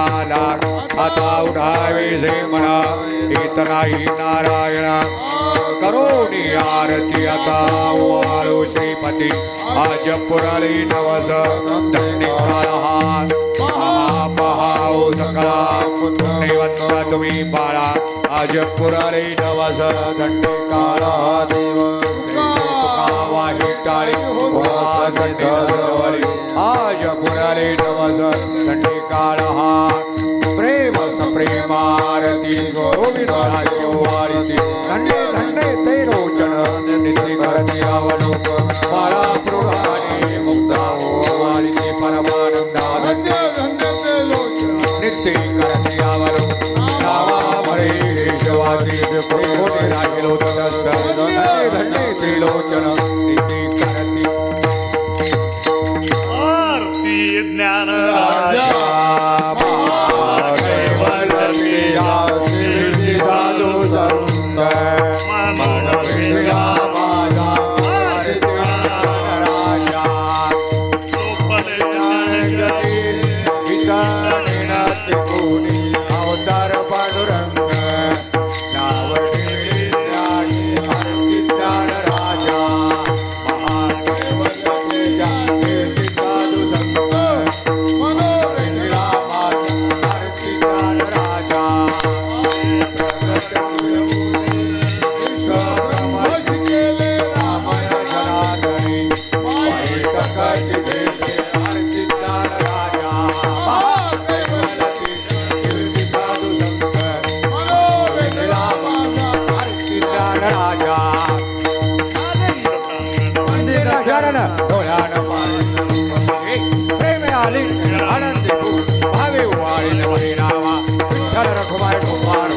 आला आता उठावे जे म्हणा हित नाही नारायणा करोनी आरती आता वाळू श्रीपती आज पुराली नवस दंडी काळहात पहाऊ सकला नैवत्ता तुम्ही बाळा आज पुराली नवस दंडी काळा देव वाही टाळी आज पुराली नवस दंडी काळहा प्रेम सप्रेमारती गोविंद वारिती धन्य धन्य ते रोचन नित्य करती अवलोक बाळा प्रौढाने मुक्ता वारिती परमानंदा धन्य नित्य करती अवलोक नावा मरे शिवाती होते राहिलो तटस्थ धन्य धन्य त्रिलोचन नित्य करती आरती ज्ञान राजा साधू संत अवतार पांडुरंग राजा साधू संत प्रेम आली आनंदी भावे वाळीन परिणामा विठ्ठल रखुमाय ठोपार